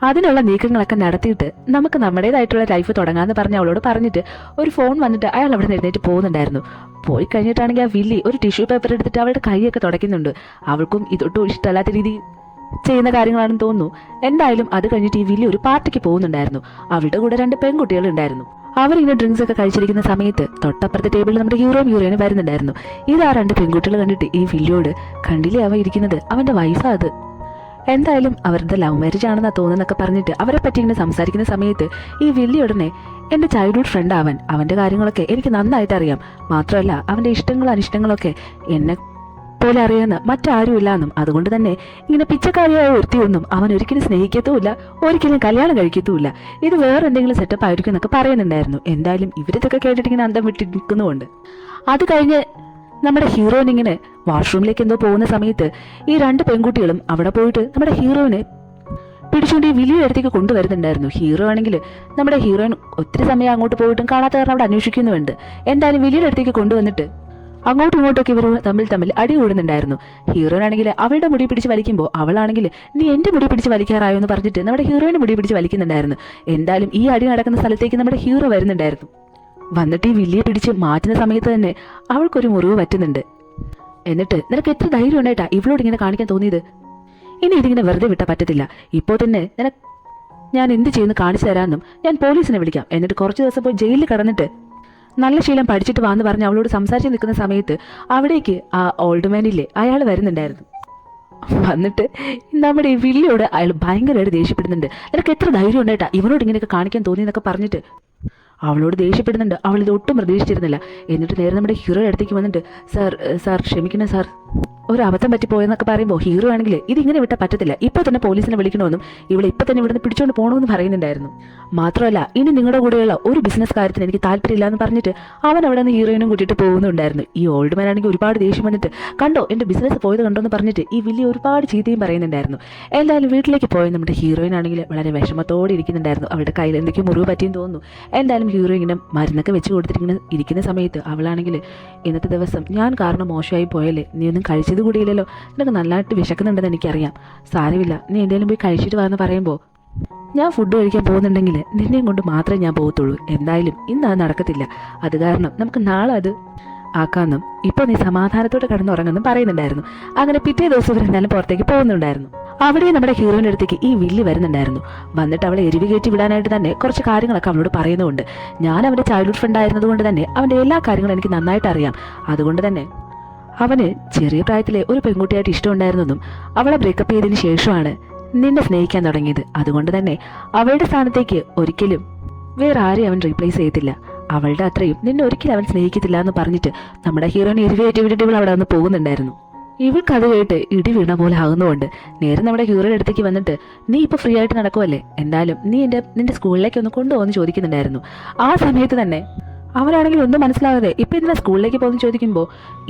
അതിനുള്ള നീക്കങ്ങളൊക്കെ നടത്തിയിട്ട് നമുക്ക് നമ്മുടേതായിട്ടുള്ള ലൈഫ് തുടങ്ങാമെന്ന് പറഞ്ഞ് അവളോട് പറഞ്ഞിട്ട് ഒരു ഫോൺ വന്നിട്ട് അയാൾ അവിടെ നിന്ന് എഴുന്നേറ്റ് പോകുന്നുണ്ടായിരുന്നു. പോയി കഴിഞ്ഞിട്ടാണെങ്കിൽ ആ വില്ലി ഒരു ടിഷ്യൂ പേപ്പർ എടുത്തിട്ട് അവളുടെ കൈയൊക്കെ തുടയ്ക്കുന്നുണ്ട്. അവൾക്കും ഇതൊട്ടും ഇഷ്ടമല്ലാത്ത രീതി ചെയ്യുന്ന കാര്യങ്ങളാണെന്ന് തോന്നുന്നു. എന്തായാലും അത് കഴിഞ്ഞിട്ട് ഈ വില്ലി ഒരു പാർട്ടിക്ക് പോകുന്നുണ്ടായിരുന്നു. അവളുടെ കൂടെ 2 പെൺകുട്ടികളുണ്ടായിരുന്നു. അവരിങ്ങനെ ഡ്രിങ്ക്സ് ഒക്കെ കഴിച്ചിരിക്കുന്ന സമയത്ത് തൊട്ടപ്പുറത്തെ ടേബിളിൽ നമ്മുടെ ഹീറോയിന് വരുന്നുണ്ടായിരുന്നു. ഇത് ആ 2 പെൺകുട്ടികൾ കണ്ടിട്ട് ഈ വില്ലിയോട് കണ്ടില്ലേ അവ ഇരിക്കുന്നത് അവൻ്റെ വൈഫാ അത്, എന്തായാലും അവരുടെ ലവ് മാരേജ് ആണെന്നാ തോന്നുന്നൊക്കെ പറഞ്ഞിട്ട് അവരെ പറ്റി ഇങ്ങനെ സംസാരിക്കുന്ന സമയത്ത് ഈ വില്ലി ഉടനെ എൻ്റെ ചൈൽഡ്ഹുഡ് ഫ്രണ്ട് അവൻ്റെ കാര്യങ്ങളൊക്കെ എനിക്ക് നന്നായിട്ട് അറിയാം, മാത്രമല്ല അവൻ്റെ ഇഷ്ടങ്ങളും അനിഷ്ടങ്ങളൊക്കെ എന്നെ പോലെ അറിയാമെന്ന് മറ്റാരുമില്ല എന്നും അതുകൊണ്ട് തന്നെ ഇങ്ങനെ പിച്ചക്കാരിയായ ഒരുത്തിയൊന്നും അവൻ ഒരിക്കലും സ്നേഹിക്കത്തുമില്ല, ഒരിക്കലും കല്യാണം കഴിക്കത്തുമില്ല, ഇത് വേറെ എന്തെങ്കിലും സെറ്റപ്പ് ആയിരിക്കും എന്നൊക്കെ പറയുന്നുണ്ടായിരുന്നു. എന്തായാലും ഇവരിതൊക്കെ കേട്ടിട്ട് ഇങ്ങനെ അന്തം വിട്ടി നിൽക്കുന്നുമുണ്ട്. അത് കഴിഞ്ഞ് നമ്മുടെ ഹീറോയിൻ ഇങ്ങനെ വാഷ്റൂമിലേക്ക് എന്തോ പോകുന്ന സമയത്ത് ഈ രണ്ട് പെൺകുട്ടികളും അവിടെ പോയിട്ട് നമ്മുടെ ഹീറോയിനെ പിടിച്ചുകൊണ്ട് ഈ വലിയ അടുത്തേക്ക് കൊണ്ടുവരുന്നുണ്ടായിരുന്നു. ഹീറോ ആണെങ്കിൽ നമ്മുടെ ഹീറോയിൻ ഒത്തിരി സമയം അങ്ങോട്ട് പോയിട്ടും കാണാത്ത കാരണം അവിടെ അന്വേഷിക്കുന്നുണ്ട്. എന്തായാലും വലിയ അടുത്തേക്ക് കൊണ്ടുവന്നിട്ട് അങ്ങോട്ടും ഇങ്ങോട്ടൊക്കെ ഇവർ തമ്മിൽ അടി കൂടുന്നുണ്ടായിരുന്നു. ഹീറോയിൻ ആണെങ്കിൽ അവളുടെ മുടി പിടിച്ച് വലിക്കുമ്പോൾ അവളാണെങ്കിൽ നീ എന്റെ മുടി പിടിച്ച് വലിക്കാറായോ എന്ന് പറഞ്ഞിട്ട് നമ്മുടെ ഹീറോയിന്റെ മുടി പിടിച്ച് വലിക്കുന്നുണ്ടായിരുന്നു. എന്തായാലും ഈ അടി നടക്കുന്ന സ്ഥലത്തേക്ക് നമ്മുടെ ഹീറോ വരുന്നുണ്ടായിരുന്നു. വന്നിട്ട് ഈ വില്ലിയെ പിടിച്ച് മാറ്റുന്ന സമയത്ത് തന്നെ അവൾക്കൊരു മുറിവ് പറ്റുന്നുണ്ട്. എന്നിട്ട് നിനക്ക് എത്ര ധൈര്യം ഉണ്ടായിട്ടാ ഇവളോട് ഇങ്ങനെ കാണിക്കാൻ തോന്നിയത്? ഇനി ഇതിങ്ങനെ വെറുതെ വിട്ടാൽ പറ്റത്തില്ല. ഇപ്പോൾ തന്നെ ഞാൻ എന്ത് ചെയ്യുന്നു കാണിച്ചു തരാമെന്നും ഞാൻ പോലീസിനെ വിളിക്കാം. എന്നിട്ട് കുറച്ച് ദിവസം പോയി ജയിലിൽ കിടന്നിട്ട് നല്ല ശീലം പഠിച്ചിട്ട് വാന്ന് പറഞ്ഞ് അവളോട് സംസാരിച്ച് നിൽക്കുന്ന സമയത്ത് അവിടേക്ക് ആ ഓൾഡ് മാനില്ലേ അയാൾ വരുന്നുണ്ടായിരുന്നു. വന്നിട്ട് നമ്മുടെ ഈ വില്ലിയോട് അയാൾ ഭയങ്കരമായിട്ട് ദേഷ്യപ്പെടുന്നുണ്ട്. നിനക്ക് എത്ര ധൈര്യം ഉണ്ടായിട്ടാ ഇവനോട് ഇങ്ങനെയൊക്കെ കാണിക്കാൻ തോന്നിയെന്നൊക്കെ പറഞ്ഞിട്ട് അവളോട് ദേഷ്യപ്പെടുന്നുണ്ട്. അവൾ ഇത് ഒട്ടും പ്രതീക്ഷിച്ചിരുന്നില്ല. എന്നിട്ട് നേരെ നമ്മുടെ ഹീറോ അടുത്തേക്ക് വന്നിട്ട് സാർ ക്ഷമിക്കണം സാർ, ഒരു അബദ്ധം പറ്റിപ്പോയെന്നൊക്കെ പറയുമ്പോൾ ഹീറോ ആണെങ്കിൽ ഇതിങ്ങനെ വിട്ടാൽ പറ്റത്തില്ല, ഇപ്പോൾ തന്നെ പോലീസിനെ വിളിക്കണമെന്നും ഇവിടെ ഇപ്പോൾ തന്നെ ഇവിടുന്ന് പിടിച്ചുകൊണ്ട് പോകണമെന്ന് പറയുന്നുണ്ടായിരുന്നു. മാത്രമല്ല ഇനി നിങ്ങളുടെ കൂടെയുള്ള ഒരു ബിസിനസ് കാര്യത്തിന് എനിക്ക് താല്പര്യമില്ല എന്ന് പറഞ്ഞിട്ട് അവൻ അവിടെ നിന്ന് ഹീറോയിനും കൂട്ടിയിട്ട് പോകുന്നുണ്ടായിരുന്നു. ഈ ഓൾഡ് മാൻ ആണെങ്കിൽ ഒരുപാട് ദേഷ്യം വന്നിട്ട് കണ്ടോ എൻ്റെ ബിസിനസ് പോയത് കണ്ടോ എന്ന് പറഞ്ഞിട്ട് ഈ വലിയ ഒരുപാട് ചീത്തയും പറയുന്നുണ്ടായിരുന്നു. എന്തായാലും വീട്ടിലേക്ക് പോയ നമ്മുടെ ഹീറോയിൻ ആണെങ്കിൽ വളരെ വിഷമത്തോടെ ഇരിക്കുന്നുണ്ടായിരുന്നു. അവളുടെ കയ്യിൽ എന്തൊക്കെയോ മുറിവ് പറ്റിയെന്ന് തോന്നുന്നു. എന്തായാലും ഹീറോ ഇങ്ങനെ മരുന്നൊക്കെ വെച്ച് കൊടുത്തിട്ട് ഇരിക്കുന്ന സമയത്ത് അവളാണെങ്കിൽ ഇന്നത്തെ ദിവസം ഞാൻ കാരണം മോശമായി പോയല്ലേ, നീ ഒന്നും കഴിച്ചത് കൂടിയില്ലല്ലോ, നിനക്ക് നല്ലതായിട്ട് വിശക്കുന്നുണ്ടെന്ന് എനിക്കറിയാം, സാരമില്ല നീ എന്തെങ്കിലും പോയി കഴിച്ചിട്ട് വന്ന് പറയുമ്പോൾ ഞാൻ ഫുഡ് കഴിക്കാൻ പോകുന്നുണ്ടെങ്കിൽ നിന്നെയും കൊണ്ട് മാത്രമേ ഞാൻ പോകത്തുള്ളൂ. എന്തായാലും ഇന്ന് അത് നടക്കത്തില്ല, അത് കാരണം നമുക്ക് നാളെ അത് ആക്കാമെന്നും ഇപ്പോൾ നീ സമാധാനത്തോടെ കിടന്നുറങ്ങുമെന്നും പറയുന്നുണ്ടായിരുന്നു. അങ്ങനെ പിറ്റേ ദിവസം ഇവർ എന്തായാലും പുറത്തേക്ക് പോകുന്നുണ്ടായിരുന്നു. അവിടെ നമ്മുടെ ഹീറോയിൻ്റെ അടുത്തേക്ക് ഈ വില്ലി വരുന്നുണ്ടായിരുന്നു. വന്നിട്ട് അവളെ എരിവ് കയറ്റി വിടാനായിട്ട് തന്നെ കുറച്ച് കാര്യങ്ങളൊക്കെ അവളോട് പറയുന്നുണ്ട്. ഞാൻ അവൻ്റെ ചൈൽഡ്ഹുഡ് ഫ്രണ്ട് ആയിരുന്നതുകൊണ്ട് തന്നെ അവൻ്റെ എല്ലാ കാര്യങ്ങളും എനിക്ക് നന്നായിട്ട് അറിയാം. അതുകൊണ്ട് തന്നെ അവന് ചെറിയ പ്രായത്തിലെ ഒരു പെൺകുട്ടിയായിട്ട് ഇഷ്ടമുണ്ടായിരുന്നെന്നും അവളെ ബ്രേക്കപ്പ് ചെയ്തതിന് ശേഷമാണ് നിന്നെ സ്നേഹിക്കാൻ തുടങ്ങിയത്. അതുകൊണ്ട് തന്നെ അവളുടെ സ്ഥാനത്തേക്ക് ഒരിക്കലും വേറെ ആരെയും അവൻ റീപ്ലേസ് ചെയ്യത്തില്ല, അവളുടെ അത്രയും നിന്നെ ഒരിക്കലും അവൻ സ്നേഹിക്കത്തില്ല എന്ന് പറഞ്ഞിട്ട് നമ്മുടെ ഹീറോയിനെ എരിവേറ്റി വിട്ടിട്ട് ഇവൾ അവിടെ വന്ന് പോകുന്നുണ്ടായിരുന്നു. ഇവൾക്ക് അത് കേട്ട് ഇടി വീണ പോലെ ആകുന്നതുകൊണ്ട് നേരെ നമ്മുടെ ഹീറോയുടെ അടുത്തേക്ക് വന്നിട്ട് നീ ഇപ്പോൾ ഫ്രീ ആയിട്ട് നടക്കുമല്ലേ, എന്തായാലും നീ നിന്റെ സ്കൂളിലേക്ക് ഒന്ന് കൊണ്ടുപോകുമെന്ന് ചോദിക്കുന്നുണ്ടായിരുന്നു. ആ സമയത്ത് തന്നെ അവനാണെങ്കിൽ ഒന്നും മനസ്സിലാകാതെ ഇപ്പം ഇതിനെ സ്കൂളിലേക്ക് പോകുന്നു ചോദിക്കുമ്പോൾ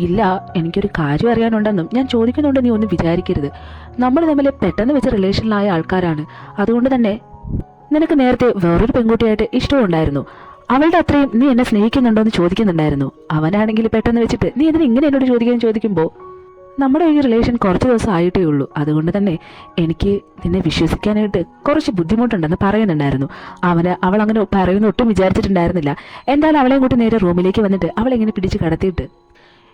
ഇല്ല എനിക്കൊരു കാര്യം അറിയാനുണ്ടെന്നും ഞാൻ ചോദിക്കുന്നുണ്ട്, നീ ഒന്നും വിചാരിക്കരുത്, നമ്മൾ തമ്മിൽ പെട്ടെന്ന് വെച്ച റിലേഷനിലായ ആൾക്കാരാണ്, അതുകൊണ്ട് തന്നെ നിനക്ക് നേരത്തെ വേറൊരു പെൺകുട്ടിയായിട്ട് ഇഷ്ടമുണ്ടായിരുന്നു, അവളുടെ അത്രയും നീ എന്നെ സ്നേഹിക്കുന്നുണ്ടോ എന്ന് ചോദിക്കുന്നുണ്ടായിരുന്നു. അവനാണെങ്കിൽ പെട്ടെന്ന് വെച്ചിട്ട് നീ ഇതിന് ഇങ്ങനെ എന്നോട് ചോദിക്കുമ്പോൾ നമ്മുടെ ഈ റിലേഷൻ കുറച്ച് ദിവസം ആയിട്ടേ ഉള്ളൂ, അതുകൊണ്ട് തന്നെ എനിക്ക് നിന്നെ വിശ്വസിക്കാനായിട്ട് കുറച്ച് ബുദ്ധിമുട്ടുണ്ടെന്ന് പറയുന്നുണ്ടായിരുന്നു. അവൾ അങ്ങനെ പറയുന്ന ഒട്ടും വിചാരിച്ചിട്ടുണ്ടായിരുന്നില്ല. എന്തായാലും അവളെയും കൂട്ടി നേരെ റൂമിലേക്ക് വന്നിട്ട് അവളെങ്ങനെ പിടിച്ച് കടത്തിയിട്ട്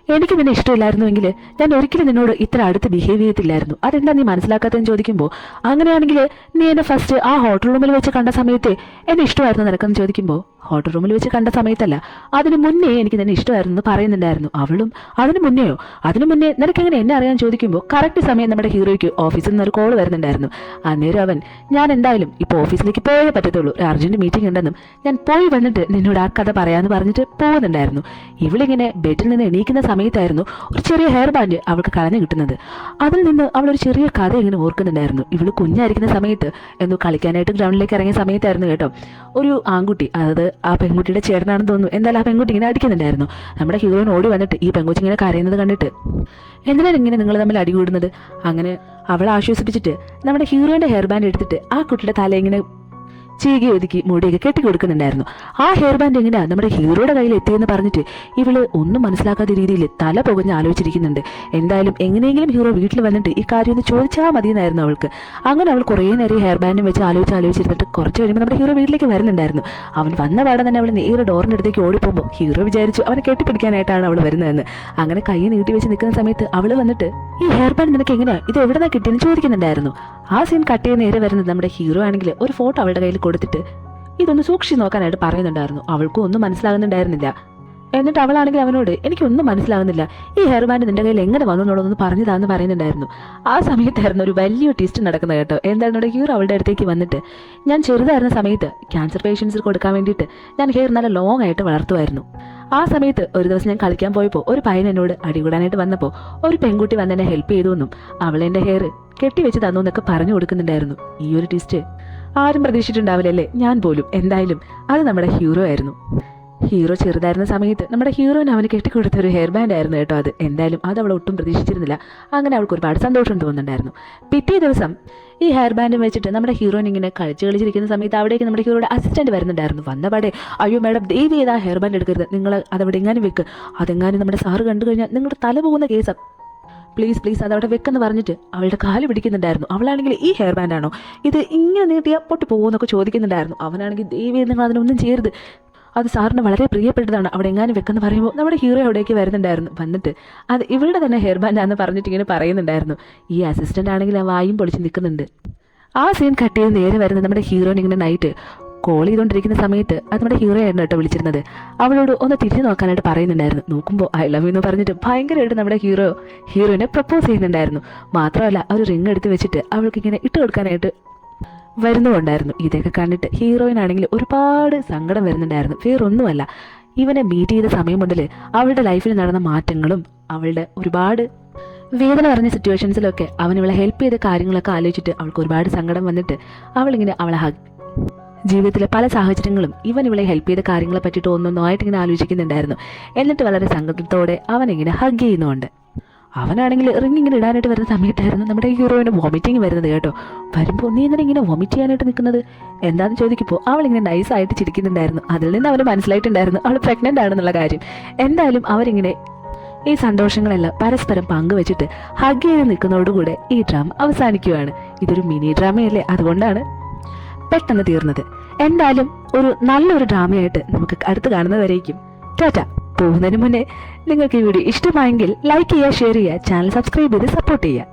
എനിക്ക് നിന്നെ ഇഷ്ടമില്ലായിരുന്നുവെങ്കിൽ ഞാൻ ഒരിക്കലും നിന്നോട് ഇത്ര അടുത്ത് ബിഹേവ് ചെയ്യത്തില്ലായിരുന്നു, അതെന്താ നീ മനസ്സിലാക്കാത്തതെന്ന് ചോദിക്കുമ്പോൾ അങ്ങനെയാണെങ്കിൽ നീ എന്നെ ഫസ്റ്റ് ആ ഹോട്ടൽ റൂമിൽ വെച്ച് കണ്ട സമയത്ത് എന്നെ ഇഷ്ടമായിരുന്നു നിനക്കെന്ന് ചോദിക്കുമ്പോൾ ഹോട്ടൽ റൂമിൽ വെച്ച് കണ്ട സമയത്തല്ല, അതിന് മുന്നേ എനിക്ക് നിന്നെ ഇഷ്ടമായിരുന്നു എന്ന് പറയുന്നുണ്ടായിരുന്നു. അവളും അതിന് മുന്നേയോ, അതിന് മുന്നേ നിനക്കെങ്ങനെ എന്നെ അറിയാൻ ചോദിക്കുമ്പോൾ കറക്റ്റ് സമയം നമ്മുടെ ഹീറോയ്ക്ക് ഓഫീസിൽ നിന്ന് ഒരു കോൾ വരുന്നുണ്ടായിരുന്നു. അന്നേരം അവൻ ഞാൻ എന്തായാലും ഇപ്പോൾ ഓഫീസിലേക്ക് പോയേ പറ്റത്തുള്ളൂ, ഒരു അർജന്റ് മീറ്റിംഗ് ഉണ്ടെന്നും ഞാൻ പോയി വന്നിട്ട് നിന്നോട് ആ കഥ പറയാമെന്ന് പറഞ്ഞിട്ട് പോകുന്നുണ്ടായിരുന്നു. ഇവളിങ്ങനെ ബെഡിൽ നിന്ന് എണീക്കുന്ന സമയത്തായിരുന്നു ഒരു ചെറിയ ഹെയർ ബാൻഡ് അവൾക്ക് കളഞ്ഞു കിട്ടുന്നത്. അതിൽ നിന്ന് അവളൊരു ചെറിയ കഥ ഇങ്ങനെ ഓർക്കുന്നുണ്ടായിരുന്നു. ഇവള് കുഞ്ഞായിരിക്കുന്ന സമയത്ത് എന്തോ കളിക്കാനായിട്ട് ഗ്രൗണ്ടിലേക്ക് ഇറങ്ങിയ സമയത്തായിരുന്നു കേട്ടോ, ഒരു ആൺകുട്ടി, അതായത് ആ പെൺകുട്ടിയുടെ ചേട്ടനാണെന്ന് തോന്നുന്നു, എന്തായാലും ആ പെൺകുട്ടി ഇങ്ങനെ അടിക്കുന്നുണ്ടായിരുന്നു. നമ്മുടെ ഹീറോയിൻ ഓടി വന്നിട്ട് ഈ പെൺകുട്ടി ഇങ്ങനെ കരയുന്നത് കണ്ടിട്ട് എന്തിനാണ് ഇങ്ങനെ നിങ്ങൾ തമ്മിൽ അടികൂടുന്നത്, അങ്ങനെ അവളെ ആശ്വസിപ്പിച്ചിട്ട് നമ്മുടെ ഹീറോയിൻ്റെ ഹെയർ ബാൻഡ് എടുത്തിട്ട് ആ കുട്ടിയുടെ തല ഇങ്ങനെ ചീകി ഒതുക്കി മുടിയൊക്കെ കെട്ടിക്കൊടുക്കുന്നുണ്ടായിരുന്നു. ആ ഹെയർ ബാൻഡ് എങ്ങനെയാ നമ്മുടെ ഹീറോയുടെ കയ്യിൽ എത്തിയെന്ന് പറഞ്ഞിട്ട് ഇവള് ഒന്നും മനസ്സിലാക്കാത്ത രീതിയിൽ തല പുകഞ്ഞ് ആലോചിച്ചിരിക്കുന്നുണ്ട്. എന്തായാലും എങ്ങനെയെങ്കിലും ഹീറോ വീട്ടിൽ വന്നിട്ട് ഈ കാര്യം ഒന്ന് ചോദിച്ചാൽ മതിയെന്നായിരുന്നു അവൾക്ക്. അങ്ങനെ അവൾ കുറേ നേരം ഹെയർ ബാൻഡും വെച്ച് ആലോചിച്ചിരുന്നിട്ട് കുറച്ച് കഴിയുമ്പോൾ നമ്മുടെ ഹീറോ വീട്ടിലേക്ക് വരുന്നുണ്ടായിരുന്നു. അവൻ വന്ന പാടെ തന്നെ അവൾ നേരെ ഡോറിൻ്റെ അടുത്തേക്ക് ഓടിപ്പോകുമ്പോൾ ഹീറോ വിചാരിച്ചു അവനെ കെട്ടിപ്പിടിക്കാനായിട്ടാണ് അവൾ വരുന്നതെന്ന്. അങ്ങനെ കൈ നീട്ടി വെച്ച് നിൽക്കുന്ന സമയത്ത് അവൾ വന്നിട്ട് ഈ ഹെയർ ബാൻഡ് നിനക്ക് എങ്ങനെയാ ഇത് എവിടെ നിന്നാ കിട്ടിയെന്ന് ചോദിക്കുന്നുണ്ടായിരുന്നു. ആ സീൻ കട്ട് ചെയ്ത് നേരെ വരുന്നത് നമ്മുടെ ഹീറോ ആണെങ്കിൽ ഒരു ഫോട്ടോ അവളുടെ കയ്യിൽ കൊടുത്തിട്ട് ഇതൊന്ന് സൂക്ഷിച്ച് നോക്കാനായിട്ട് പറയുന്നുണ്ടായിരുന്നു. അവൾക്കും ഒന്നും മനസ്സിലാകുന്നുണ്ടായിരുന്നില്ല. എന്നിട്ട് അവളാണെങ്കിൽ അവനോട് എനിക്കൊന്നും മനസ്സിലാകുന്നില്ല, ഈ ഹെയർ ബാൻഡ് നിന്റെ കയ്യിൽ എങ്ങനെ വന്നു എന്നുള്ളതൊന്ന് പറഞ്ഞതാന്ന് പറയുന്നുണ്ടായിരുന്നു. ആ സമയത്തായിരുന്നു ഒരു വലിയ ട്വിസ്റ്റ് നടക്കുന്നത് കേട്ടോ. എന്തായിരുന്നു ഹീറോ അവളുടെ അടുത്തേക്ക് വന്നിട്ട് ഞാൻ ചെറുതായിരുന്ന സമയത്ത് ക്യാൻസർ പേഷ്യൻസിന് കൊടുക്കാൻ വേണ്ടിയിട്ട് ഞാൻ ഹെയർ നല്ല ലോങ് ആയിട്ട് വളർത്തുമായിരുന്നു. ആ സമയത്ത് ഒരു ദിവസം ഞാൻ കളിക്കാൻ പോയപ്പോൾ ഒരു പയ്യൻ എന്നോട് അടികൂടാനായിട്ട് വന്നപ്പോൾ ഒരു പെൺകുട്ടി വന്ന് എന്നെ ഹെൽപ്പ് ചെയ്തു എന്നും അവളെൻ്റെ ഹെയർ കെട്ടിവെച്ച് തന്നു എന്നൊക്കെ പറഞ്ഞു കൊടുക്കുന്നുണ്ടായിരുന്നു. ഈ ഒരു ട്വിസ്റ്റ് ആരും പ്രതീക്ഷിച്ചിട്ടുണ്ടാവില്ലല്ലേ, ഞാൻ പോലും. എന്തായാലും അത് നമ്മുടെ ഹീറോ ആയിരുന്നു. ഹീറോ ചെറുതായിരുന്ന സമയത്ത് നമ്മുടെ ഹീറോയിന് അവന് കെട്ടിക്കൊടുത്ത ഒരു ഹെയർ ബാൻഡ് ആയിരുന്നു കേട്ടോ അത്. എന്തായാലും അത് അവൾ ഒട്ടും പ്രതീക്ഷിച്ചിരുന്നില്ല. അങ്ങനെ അവൾക്ക് ഒരുപാട് സന്തോഷം തോന്നുന്നുണ്ടായിരുന്നു. പിറ്റേ ദിവസം ഈ ഹെയർ ബാൻഡും വെച്ചിട്ട് നമ്മുടെ ഹീറോയിൻ ഇങ്ങനെ കളിച്ചിരിക്കുന്ന സമയത്ത് അവിടേക്ക് നമ്മുടെ ഹീറോയുടെ അസിസ്റ്റന്റ് വരുന്നുണ്ടായിരുന്നു. വന്നപാടെ അയ്യോ മാഡം ദയവ് ചെയ്ത് ആ ഹെയർ ബാൻഡ് എടുക്കരുത്, നിങ്ങൾ അതവിടെ എങ്ങാനും വെക്ക്, അതെങ്ങാനും നമ്മുടെ സാറ് കണ്ടു കഴിഞ്ഞാൽ നിങ്ങളുടെ തല പോകുന്ന കേസാണ്, പ്ലീസ് അതവിടെ വെക്കെന്ന് പറഞ്ഞിട്ട് അവളുടെ കാല് പിടിക്കുന്നുണ്ടായിരുന്നു. അവളാണെങ്കിൽ ഈ ഹെയർ ബാൻഡാണോ ഇത് ഇങ്ങനെ നീട്ടിയാൽ പൊട്ടി പോകുമെന്നൊക്കെ ചോദിക്കുന്നുണ്ടായിരുന്നു. അവനാണെങ്കിൽ ദയവ് ചെയ്ത് നിങ്ങൾ അതിനൊന്നും ചെയ്യരുത്, അത് സാറിന് വളരെ പ്രിയപ്പെട്ടതാണ്, അവിടെ എങ്ങാനും വെക്കെന്ന് പറയുമ്പോൾ നമ്മുടെ ഹീറോ അവിടേക്ക് വരുന്നുണ്ടായിരുന്നു. വന്നിട്ട് അത് ഇവളുടെ തന്നെ ഹെയർ ബാൻഡാണെന്ന് പറഞ്ഞിട്ട് ഇങ്ങനെ പറയുന്നുണ്ടായിരുന്നു. ഈ അസിസ്റ്റൻ്റ് ആണെങ്കിൽ ആ വായും പൊളിച്ച് നിൽക്കുന്നുണ്ട്. ആ സീൻ കട്ട് ചെയ്ത് നേരെ വരുന്നത് നമ്മുടെ ഹീറോയിൻ ഇങ്ങനെ നൈറ്റ് കോൾ ചെയ്തുകൊണ്ടിരിക്കുന്ന സമയത്ത് അത് നമ്മുടെ ഹീറോയാണ് കേട്ടോ വിളിച്ചിരുന്നത്. അവളോട് ഒന്ന് തിരിഞ്ഞു നോക്കാനായിട്ട് പറയുന്നുണ്ടായിരുന്നു. നോക്കുമ്പോൾ ഐ ലവ് യു എന്ന് പറഞ്ഞിട്ട് ഭയങ്കരമായിട്ട് നമ്മുടെ ഹീറോയിനെ പ്രപ്പോസ് ചെയ്യുന്നുണ്ടായിരുന്നു. മാത്രമല്ല ഒരു റിങ് എടുത്ത് വെച്ചിട്ട് അവൾക്ക് ഇങ്ങനെ ഇട്ട് കൊടുക്കാനായിട്ട് വരുന്നുണ്ടായിരുന്നു. ഇതൊക്കെ കണ്ടിട്ട് ഹീറോയിനാണെങ്കിൽ ഒരുപാട് സങ്കടം വരുന്നുണ്ടായിരുന്നു. വേറൊന്നുമല്ല, ഇവനെ മീറ്റ് ചെയ്ത സമയം മുതൽ അവളുടെ ലൈഫിൽ നടന്ന മാറ്റങ്ങളും അവളുടെ ഒരുപാട് വേദന പറഞ്ഞ സിറ്റുവേഷൻസിലൊക്കെ അവൻ ഇവളെ ഹെൽപ്പ് ചെയ്ത കാര്യങ്ങളൊക്കെ ആലോചിച്ചിട്ട് അവൾക്ക് ഒരുപാട് സങ്കടം വന്നിട്ട് അവളിങ്ങനെ അവളെ ജീവിതത്തിലെ പല സാഹചര്യങ്ങളും ഇവൻ ഇവളെ ഹെൽപ്പ് ചെയ്ത കാര്യങ്ങളെ പറ്റിയിട്ട് ഒന്നൊന്നായിട്ട് ഇങ്ങനെ ആലോചിക്കുന്നുണ്ടായിരുന്നു. എന്നിട്ട് വളരെ സങ്കടത്തോടെ അവനിങ്ങനെ ഹഗ് ചെയ്യുന്നുണ്ട്. അവനാണെങ്കിൽ റിങ് ഇങ്ങനെ ഇടാനായിട്ട് വരുന്ന സമയത്തായിരുന്നു നമ്മുടെ ഹീറോയിന് വോമിറ്റിങ് വരുന്നത് കേട്ടോ. വരുമ്പോൾ നീ എന്തിനാ ഇങ്ങനെ വോമിറ്റ് ചെയ്യാനായിട്ട് നിൽക്കുന്നത് എന്താണെന്ന് ചോദിക്കുമ്പോൾ അവളിങ്ങനെ നൈസായിട്ട് ചിരിക്കുന്നുണ്ടായിരുന്നു. അതിൽ നിന്ന് അവന് മനസ്സിലായിട്ടുണ്ടായിരുന്നു അവൾ പ്രഗ്നൻ്റ് ആണെന്നുള്ള കാര്യം. എന്തായാലും അവരിങ്ങനെ ഈ സന്തോഷങ്ങളെല്ലാം പരസ്പരം പങ്കുവെച്ചിട്ട് ഹഗ് ചെയ്ത് നിൽക്കുന്നതോടുകൂടെ ഈ ഡ്രാമ അവസാനിക്കുകയാണ്. ഇതൊരു മിനി ഡ്രാമയല്ലേ, അതുകൊണ്ടാണ് പെട്ടെന്ന് തീർന്നത്. എന്തായാലും ഒരു നല്ലൊരു ഡ്രാമയായിട്ട് നമുക്ക് അടുത്ത് കാണുന്നവരേക്കും ടാറ്റ. പോകുന്നതിന് മുന്നേ നിങ്ങൾക്ക് ഈ വീഡിയോ ഇഷ്ടമായെങ്കിൽ ലൈക്ക് ചെയ്യുക, ഷെയർ ചെയ്യുക, ചാനൽ സബ്സ്ക്രൈബ് ചെയ്ത് സപ്പോർട്ട് ചെയ്യുക.